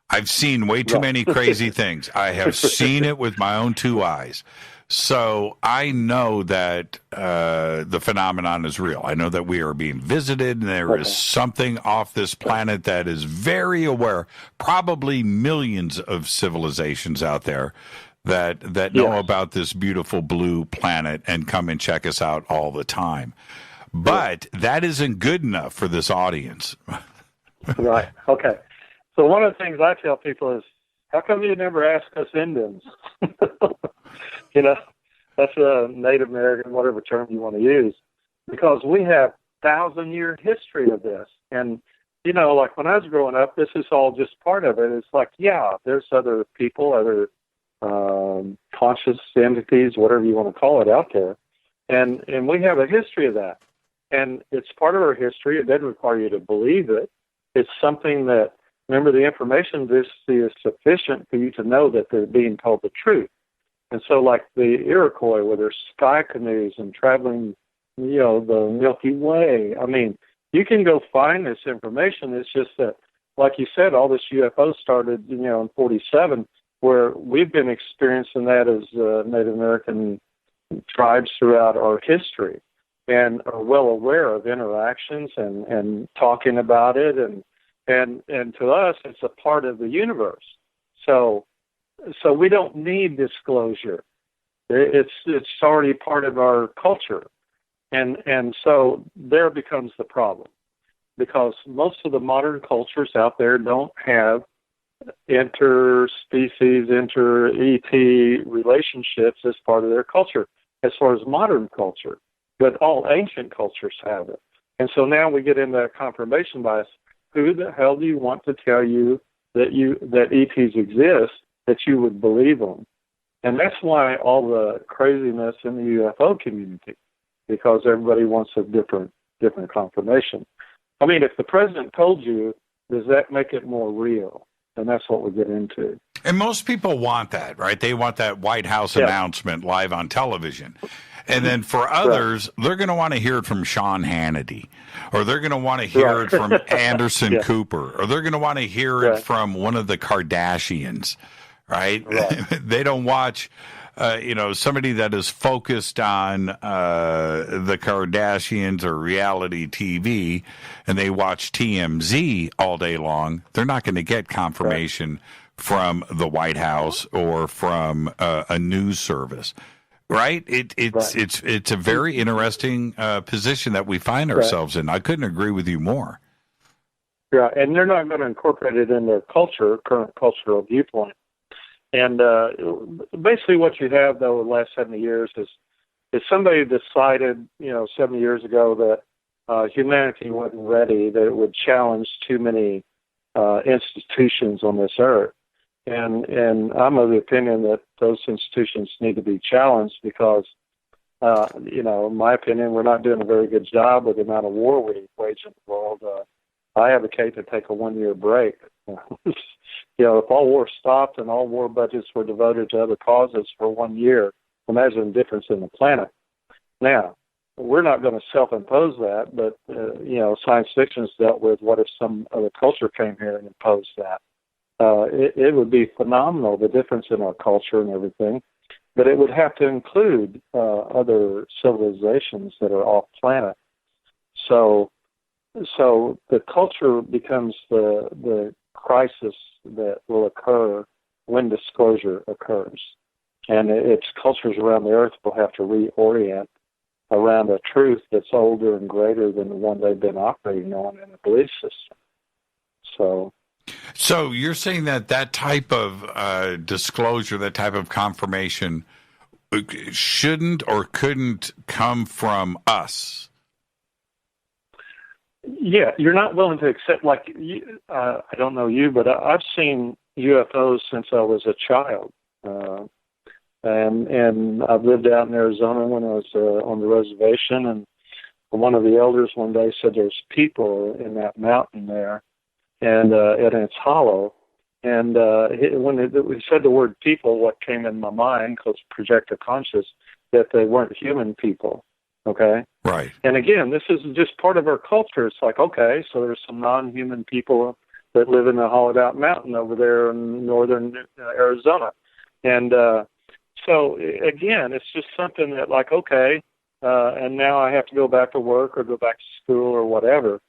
I've seen way too many crazy things. I have seen it with my own two eyes. So I know that the phenomenon is real. I know that we are being visited, and there is something off this planet that is very aware, probably millions of civilizations out there that know about this beautiful blue planet and come and check us out all the time. But that isn't good enough for this audience. Right. Okay. So one of the things I tell people is, how come you never ask us Indians? That's a Native American, whatever term you want to use, because we have 1,000-year history of this. And, like when I was growing up, this is all just part of it. It's like, yeah, there's other people, other conscious entities, whatever you want to call it, out there. And we have a history of that. And it's part of our history. It doesn't require you to believe it. It's something that, remember, the information is sufficient for you to know that they're being told the truth. And so like the Iroquois with their sky canoes and traveling, the Milky Way, I mean, you can go find this information. It's just that, like you said, all this UFO started, in 1947, where we've been experiencing that as Native American tribes throughout our history, and are well aware of interactions and talking about it, and to us, it's a part of the universe. So we don't need disclosure. It's already part of our culture, and so there becomes the problem, because most of the modern cultures out there don't have interspecies, inter-ET relationships as part of their culture, as far as modern culture. But all ancient cultures have it. And so now we get into that confirmation bias. Who the hell do you want to tell you that ETs exist, that you would believe them? And that's why all the craziness in the UFO community, because everybody wants a different confirmation. I mean, if the president told you, does that make it more real? And that's what we get into. And most people want that, right? They want that White House announcement live on television. And then for others, they're going to want to hear it from Sean Hannity, or they're going to want to hear it from Anderson Cooper, or they're going to want to hear it from one of the Kardashians, right? They don't watch, somebody that is focused on the Kardashians or reality TV, and they watch TMZ all day long. They're not going to get confirmation from the White House or from a news service. Right? It's a very interesting position that we find ourselves in. I couldn't agree with you more. Yeah, and they're not going to incorporate it in their current cultural viewpoint. And basically what you have, though, the last 70 years is somebody decided, 70 years ago that humanity wasn't ready, that it would challenge too many institutions on this earth. And I'm of the opinion that those institutions need to be challenged because, in my opinion, we're not doing a very good job with the amount of war we wage in the world. I advocate to take a 1-year break. If all war stopped and all war budgets were devoted to other causes for 1 year, imagine the difference in the planet. Now, we're not going to self-impose that, but, science fiction's dealt with what if some other culture came here and imposed that. It would be phenomenal, the difference in our culture and everything, but it would have to include other civilizations that are off planet. So the culture becomes the crisis that will occur when disclosure occurs. And it's cultures around the earth will have to reorient around a truth that's older and greater than the one they've been operating on in a belief system. So you're saying that type of disclosure, that type of confirmation shouldn't or couldn't come from us? Yeah, you're not willing to accept, I don't know you, but I've seen UFOs since I was a child. And I've lived out in Arizona when I was on the reservation, and one of the elders one day said there's people in that mountain there, and it's hollow. And when we said the word people, what came in my mind, because projective conscious, that they weren't human people, okay? Right. And again, this is just part of our culture. It's like, okay, so there's some non-human people that live in a hollowed-out mountain over there in northern Arizona. And so, again, it's just something that, like, okay, and now I have to go back to work or go back to school or whatever.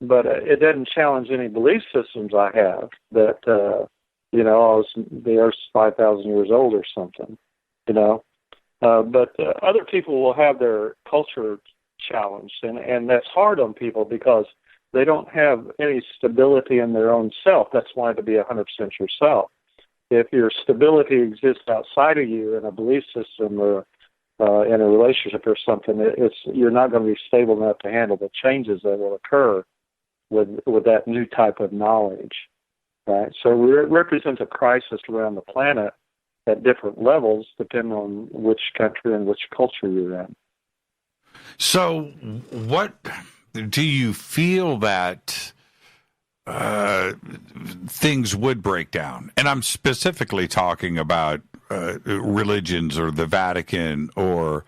But it doesn't challenge any belief systems I have that, the Earth's 5,000 years old or something, But other people will have their culture challenged, and that's hard on people because they don't have any stability in their own self. That's why to be 100% yourself. If your stability exists outside of you in a belief system or in a relationship or something, you're not going to be stable enough to handle the changes that will occur with that new type of knowledge. Right? So it represents a crisis around the planet at different levels, depending on which country and which culture you're in. So what do you feel that things would break down? And I'm specifically talking about religions or the Vatican or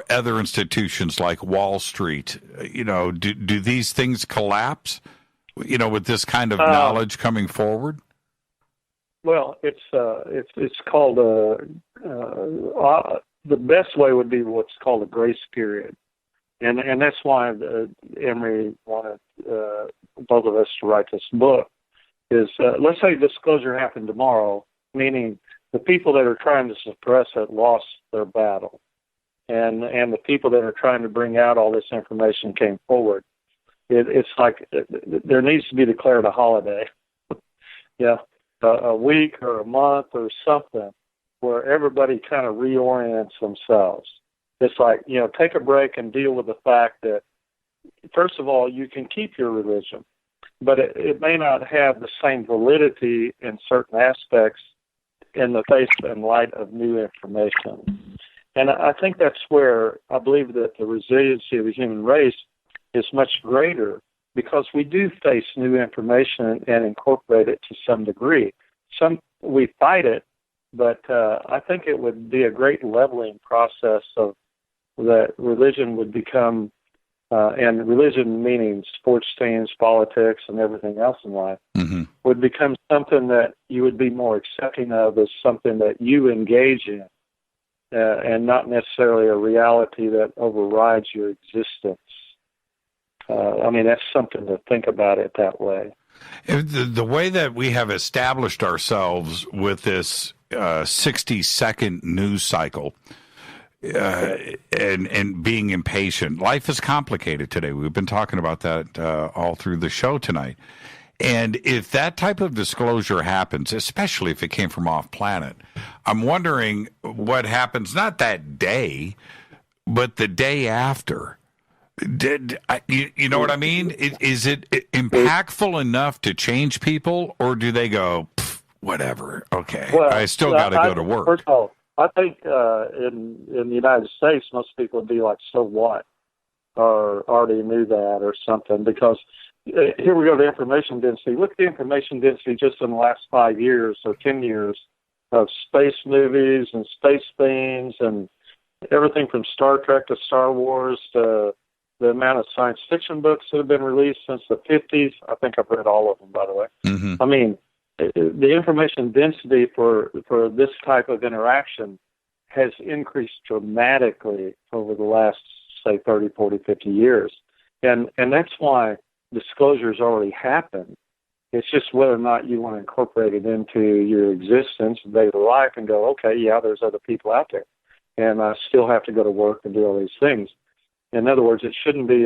other institutions like Wall Street. Do these things collapse, with this kind of knowledge coming forward? Well, it's called the best way would be what's called a grace period. And that's why Emery wanted both of us to write this book. Is let's say disclosure happened tomorrow, meaning the people that are trying to suppress it lost their battle, and the people that are trying to bring out all this information came forward. It's like there needs to be declared a holiday, a week or a month or something, where everybody kind of reorients themselves. It's like, take a break and deal with the fact that, first of all, you can keep your religion, but it may not have the same validity in certain aspects in the face and light of new information. And I think that's where I believe that the resiliency of the human race is much greater, because we do face new information and incorporate it to some degree. We fight it, but I think it would be a great leveling process of that religion would become, and religion meaning sports teams, politics, and everything else in life, would become something that you would be more accepting of as something that you engage in, and not necessarily a reality that overrides your existence. That's something to think about it that way. The way that we have established ourselves with this 60-second news cycle, and being impatient. Life is complicated today. We've been talking about that all through the show tonight. And if that type of disclosure happens, especially if it came from off planet, I'm wondering what happens, not that day, but the day after. You know what I mean? Is it impactful enough to change people, or do they go, whatever, okay, well, I still got to go to work? First of all, I think in the United States, most people would be like, so what? Or already knew that or something, because here we go to information density. Look at the information density just in the last 5 years or 10 years of space movies and space themes and everything from Star Trek to Star Wars to the amount of science fiction books that have been released since the 50s. I think I've read all of them, by the way. Mm-hmm. The information density for this type of interaction has increased dramatically over the last, say, 30, 40, 50 years. And that's why disclosure's already happened. It's just whether or not you want to incorporate it into your existence, daily life, and go, okay, yeah, there's other people out there. And I still have to go to work and do all these things. In other words, it shouldn't be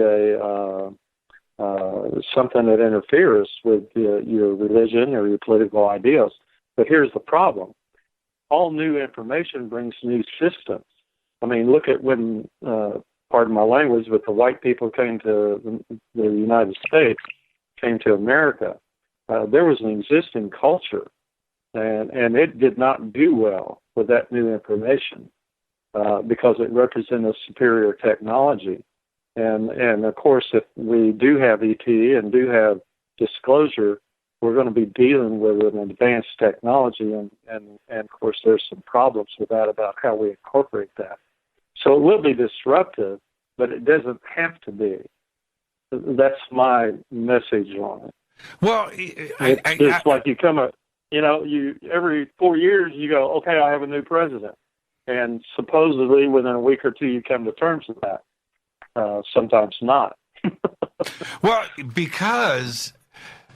something that interferes with your religion or your political ideas. But here's the problem. All new information brings new systems. Look at when, pardon my language, but the white people came to the United States, came to America. There was an existing culture, and it did not do well with that new information because it represented superior technology. And of course, if we do have ET and do have disclosure, we're going to be dealing with an advanced technology, and of course, there's some problems with that about how we incorporate that. So it will be disruptive, but it doesn't have to be. That's my message on it. Well, it's like you come up, you every 4 years you go, okay, I have a new president, and supposedly within a week or two you come to terms with that. Sometimes not. Well, because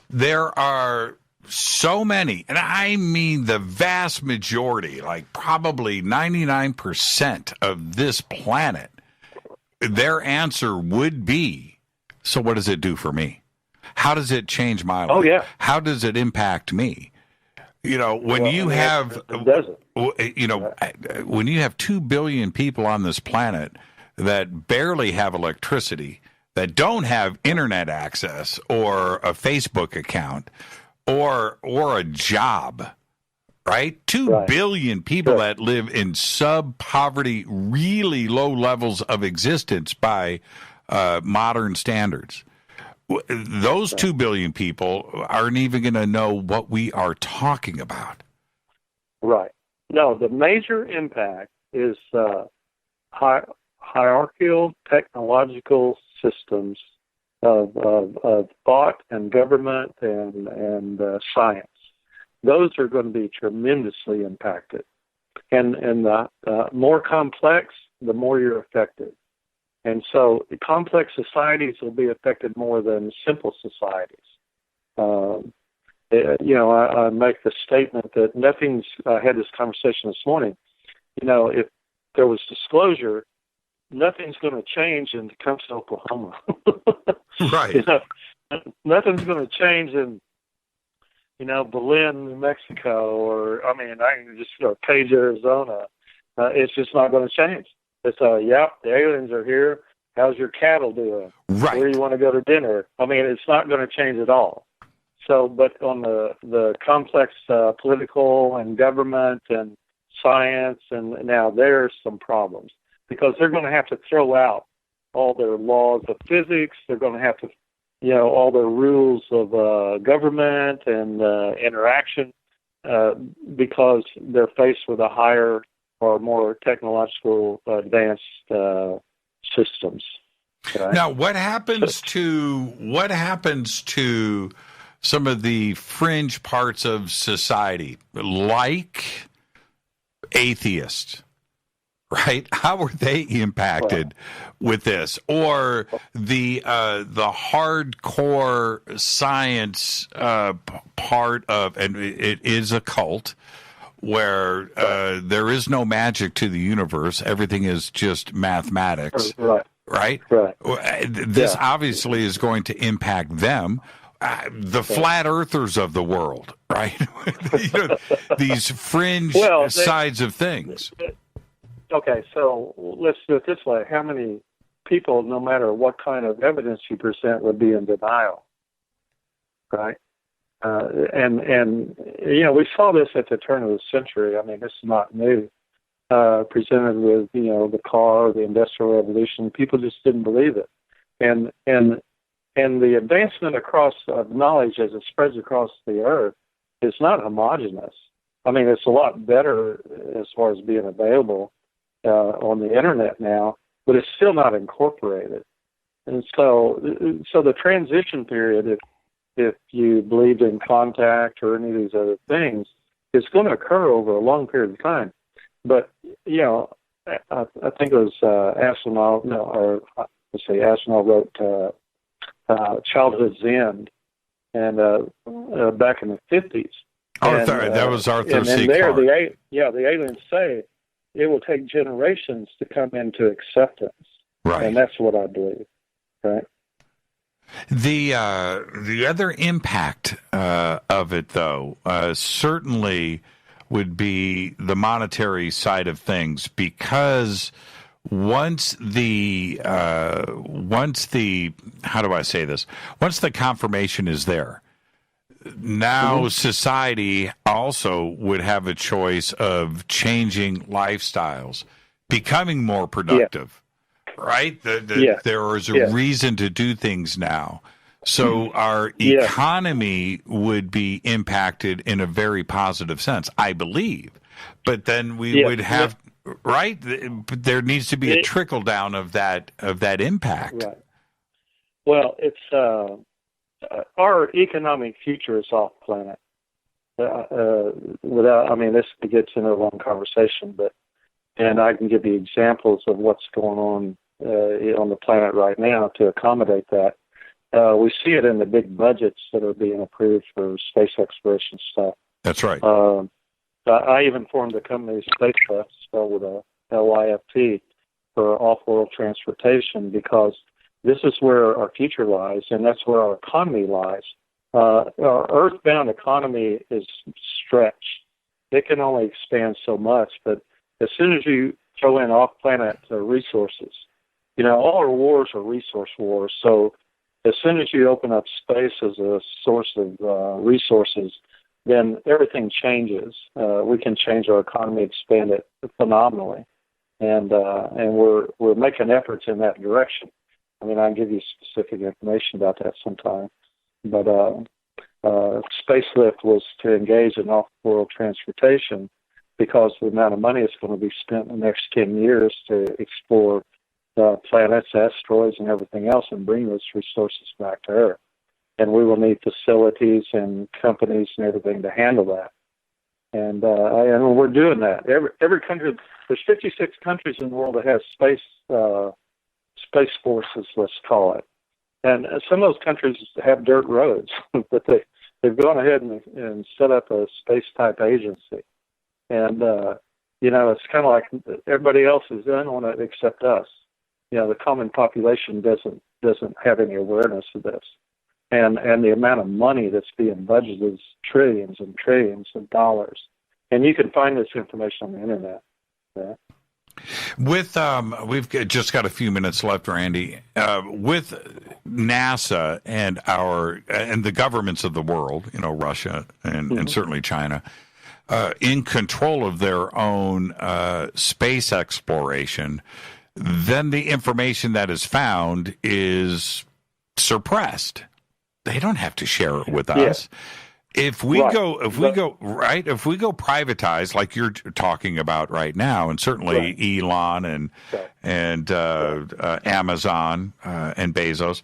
there are so many, and I mean the vast majority, like probably 99% of this planet their answer would be, so what does it do for me? How does it change my life? Oh, yeah. How does it impact me? You know, when you have, you know, when you have 2 billion people on this planet that barely have electricity, that don't have internet access or a Facebook account or a job, right? 2 billion people that live in sub-poverty, really low levels of existence by modern standards. Those 2 billion people aren't even going to know what we are talking about. Right. No, the major impact is hierarchical technological systems of thought and government and science. Those are going to be tremendously impacted. And the more complex, the more you're affected. And so the complex societies will be affected more than simple societies. You know, I make the statement that I had this conversation this morning, you know, if there was disclosure, nothing's going to change in Tecumseh, Oklahoma. Right. You know, nothing's going to change in, you know, Berlin, New Mexico, or, I mean, I can just go Page, Arizona. It's just not going to change. It's the aliens are here. How's your cattle doing? Right. Where do you want to go to dinner? I mean, it's not going to change at all. So, but on the complex political and government and science, and now there's some problems because they're going to have to throw out all their laws of physics. They're going to have to, you know, all their rules of government and interaction because they're faced with a higher or more technological advanced systems. Right? Now, what happens to some of the fringe parts of society, like atheists, right? How are they impacted with this? Or the hardcore science part of, and it is a cult, where there is no magic to the universe. Everything is just mathematics. Right? This obviously is going to impact them. The flat earthers of the world, right? You know, these fringe sides of things. Okay, so let's do it this way. How many people, no matter what kind of evidence you present, would be in denial? Right? And you know, we saw this at the turn of the century. I mean, this is not new. Presented with, you know, the car, the Industrial Revolution, people just didn't believe it. And the advancement across knowledge as it spreads across the earth is not homogeneous. I mean, it's a lot better as far as being available on the internet now, but it's still not incorporated. And so the transition period, if you believed in contact or any of these other things, is going to occur over a long period of time. But, you know, I think it was Aspinall wrote Childhood's End, and back in the 50s. That was Arthur C. And there, Clarke. the aliens say it will take generations to come into acceptance. Right. And that's what I believe. Right. The other impact of it, though, certainly would be the monetary side of things, because once the how do I say this? Once the confirmation is there, now society also would have a choice of changing lifestyles, becoming more productive. Right? There is a reason to do things now. So our economy would be impacted in a very positive sense, I believe. But then we would have, right? There needs to be a trickle down of that impact. Right. Well, it's our economic future is off planet. This gets into a long conversation, and I can give you examples of what's going on the planet right now to accommodate that. We see it in the big budgets that are being approved for space exploration stuff. That's right. I even formed a company, Spacelift, spelled with a LIFT, for off-world transportation, because this is where our future lies, and that's where our economy lies. Our earthbound economy is stretched. It can only expand so much, but as soon as you throw in off-planet resources, all our wars are resource wars. So as soon as you open up space as a source of resources, then everything changes. We can change our economy, expand it phenomenally, and we're making efforts in that direction. I mean, I can give you specific information about that sometime, but spacelift was to engage in off-world transportation because the amount of money that's going to be spent in the next 10 years to explore planets, asteroids, and everything else and bring those resources back to Earth. And we will need facilities and companies and everything to handle that. And we're doing that. Every country, there's 56 countries in the world that has space forces, let's call it. And some of those countries have dirt roads, but they've gone ahead and set up a space-type agency. And, it's kind of like everybody else is in on it except us. The common population doesn't have any awareness of this. And the amount of money that's being budgeted is trillions and trillions of dollars. And you can find this information on the internet. Yeah. With we've just got a few minutes left, Randy. With NASA and the governments of the world, Russia and certainly China, in control of their own space exploration, then the information that is found is suppressed. They don't have to share it with us. If we go privatize, like you're talking about right now, and certainly Elon and Amazon and Bezos,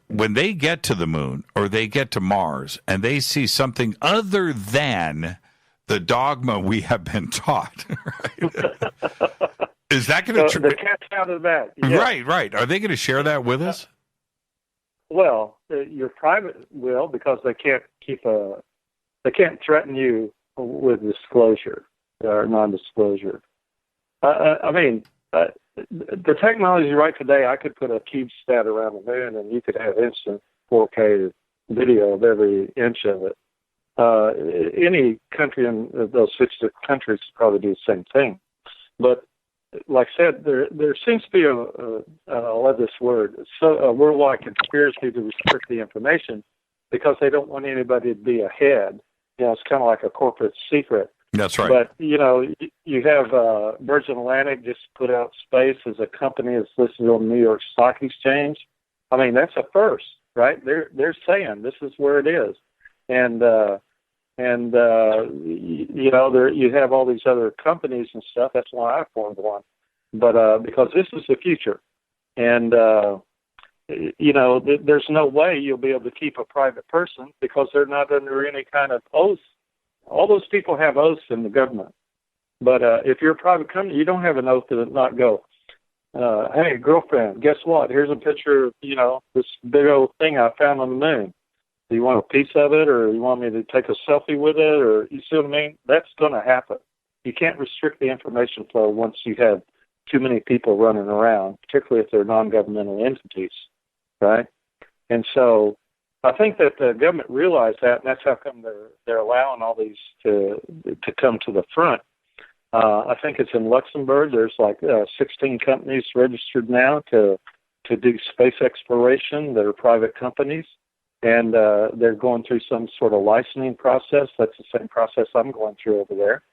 when they get to the moon or they get to Mars and they see something other than the dogma we have been taught, right? Is that going to the cat's out of that? Yeah. Right. Are they going to share that with us? Well, your private will, because they can't threaten you with disclosure or non-disclosure. The technology right today, I could put a CubeSat around the moon and you could have instant 4K video of every inch of it. Any country in those 50 countries could probably do the same thing. But like I said, there seems to be I love this word, a worldwide conspiracy to restrict the information because they don't want anybody to be ahead. It's kind of like a corporate secret. That's right. But, you have Virgin Atlantic just put out space as a company that's listed on the New York Stock Exchange. I mean, that's a first, right? They're saying this is where it is. And you have all these other companies and stuff. That's why I formed one. But because this is the future. And, there's no way you'll be able to keep a private person because they're not under any kind of oath. All those people have oaths in the government. But if you're a private company, you don't have an oath to not go, hey, girlfriend, guess what? Here's a picture of, this big old thing I found on the moon. Do you want a piece of it, or you want me to take a selfie with it, or you see what I mean? That's going to happen. You can't restrict the information flow once you have too many people running around, particularly if they're non-governmental entities, right? And so I think that the government realized that, and that's how come they're allowing all these to come to the front. I think it's in Luxembourg. There's like 16 companies registered now to do space exploration that are private companies. And they're going through some sort of licensing process. That's the same process I'm going through over there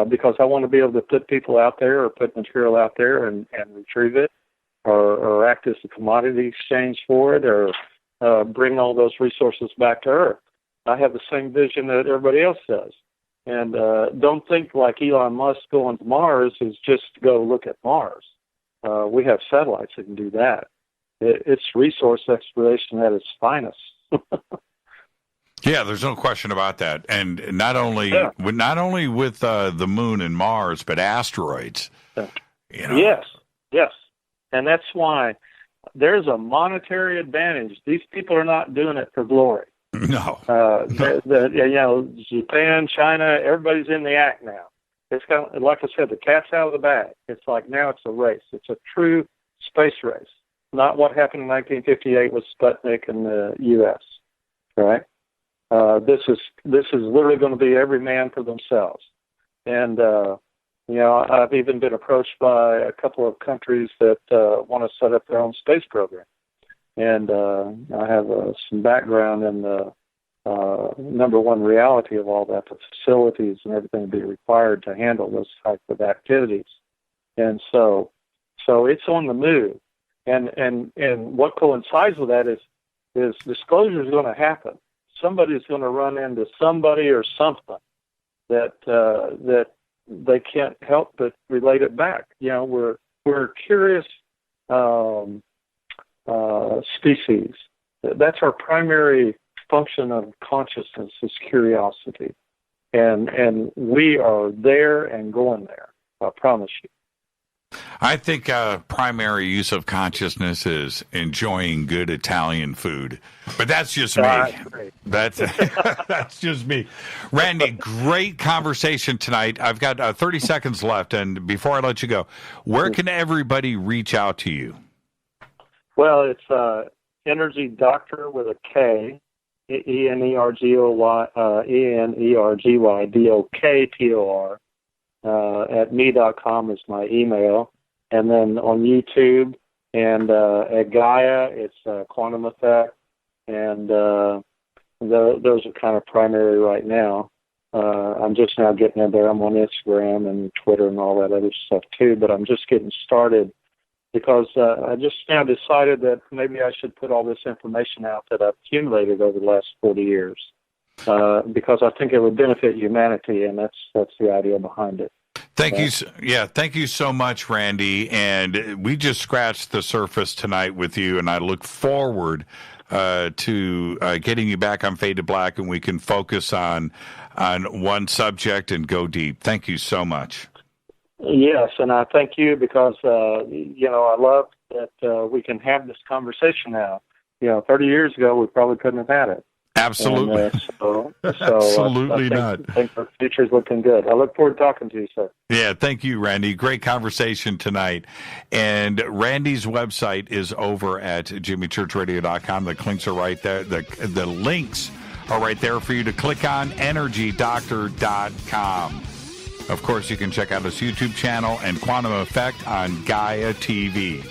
because I want to be able to put people out there or put material out there and retrieve it or act as a commodity exchange for it or bring all those resources back to Earth. I have the same vision that everybody else does. And don't think like Elon Musk going to Mars is just to go look at Mars. We have satellites that can do that. It's resource exploration at its finest. Yeah, there's no question about that, and not only with the moon and Mars, but asteroids. Yes, and that's why there's a monetary advantage. These people are not doing it for glory. No, Japan, China, everybody's in the act now, it's kind of, like I said, the cat's out of the bag. It's like now it's a race. It's a true space race, not what happened in 1958 with Sputnik in the U.S., right? This is literally going to be every man for themselves. And, I've even been approached by a couple of countries that want to set up their own space program. And I have some background in the number one reality of all that, the facilities and everything to be required to handle those type of activities. And so it's on the move. And what coincides with that is disclosure is going to happen. Somebody's going to run into somebody or something that they can't help but relate it back. We're a curious species. That's our primary function of consciousness, is curiosity, and we are there and going there. I promise you. I think primary use of consciousness is enjoying good Italian food, but that's just me. That's just me. Randy, great conversation tonight. I've got 30 seconds left, and before I let you go, where can everybody reach out to you? Well, it's Energy Doctor with a K, ENERGYDOKTOR. At me.com is my email, and then on YouTube and at Gaia it's Quantum Effect, and those are kind of primary right now. I'm just now getting in there. I'm on Instagram and Twitter and all that other stuff too, but I'm just getting started because I just now decided that maybe I should put all this information out that I've accumulated over the last 40 years. Because I think it would benefit humanity, and that's the idea behind it. Thank you so much, Randy. And we just scratched the surface tonight with you, and I look forward to getting you back on Fade to Black, and we can focus on one subject and go deep. Thank you so much. Yes, and I thank you because I love that we can have this conversation now. 30 years ago we probably couldn't have had it. Absolutely. And, absolutely not. I think our future's looking good. I look forward to talking to you, sir. Yeah, thank you, Randy. Great conversation tonight. And Randy's website is over at jimmychurchradio.com. The links are right there. The links are right there for you to click on, energydoctor.com. Of course, you can check out his YouTube channel and Quantum Effect on Gaia TV.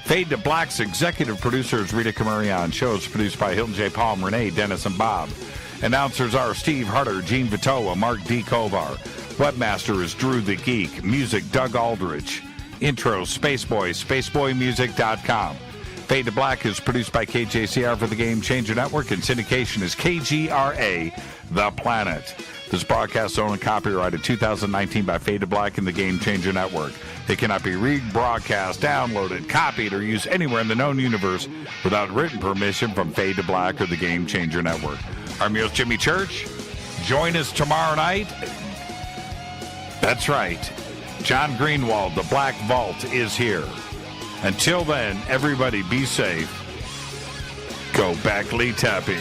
Fade to Black's executive producer is Rita Camarion. Shows produced by Hilton J. Palm, Renee, Dennis, and Bob. Announcers are Steve Harder, Gene Vitoa, Mark D. Kovar. Webmaster is Drew the Geek. Music, Doug Aldrich. Intro, Spaceboy, spaceboymusic.com. Fade to Black is produced by KJCR for the Game Changer Network, and syndication is KGRA, The Planet. This broadcast is owned and copyrighted 2019 by Fade to Black and the Game Changer Network. It cannot be rebroadcast, downloaded, copied, or used anywhere in the known universe without written permission from Fade to Black or the Game Changer Network. I'm your host, Jimmy Church. Join us tomorrow night. That's right. John Greenwald, the Black Vault, is here. Until then, everybody be safe. Go back, Lee Tappy.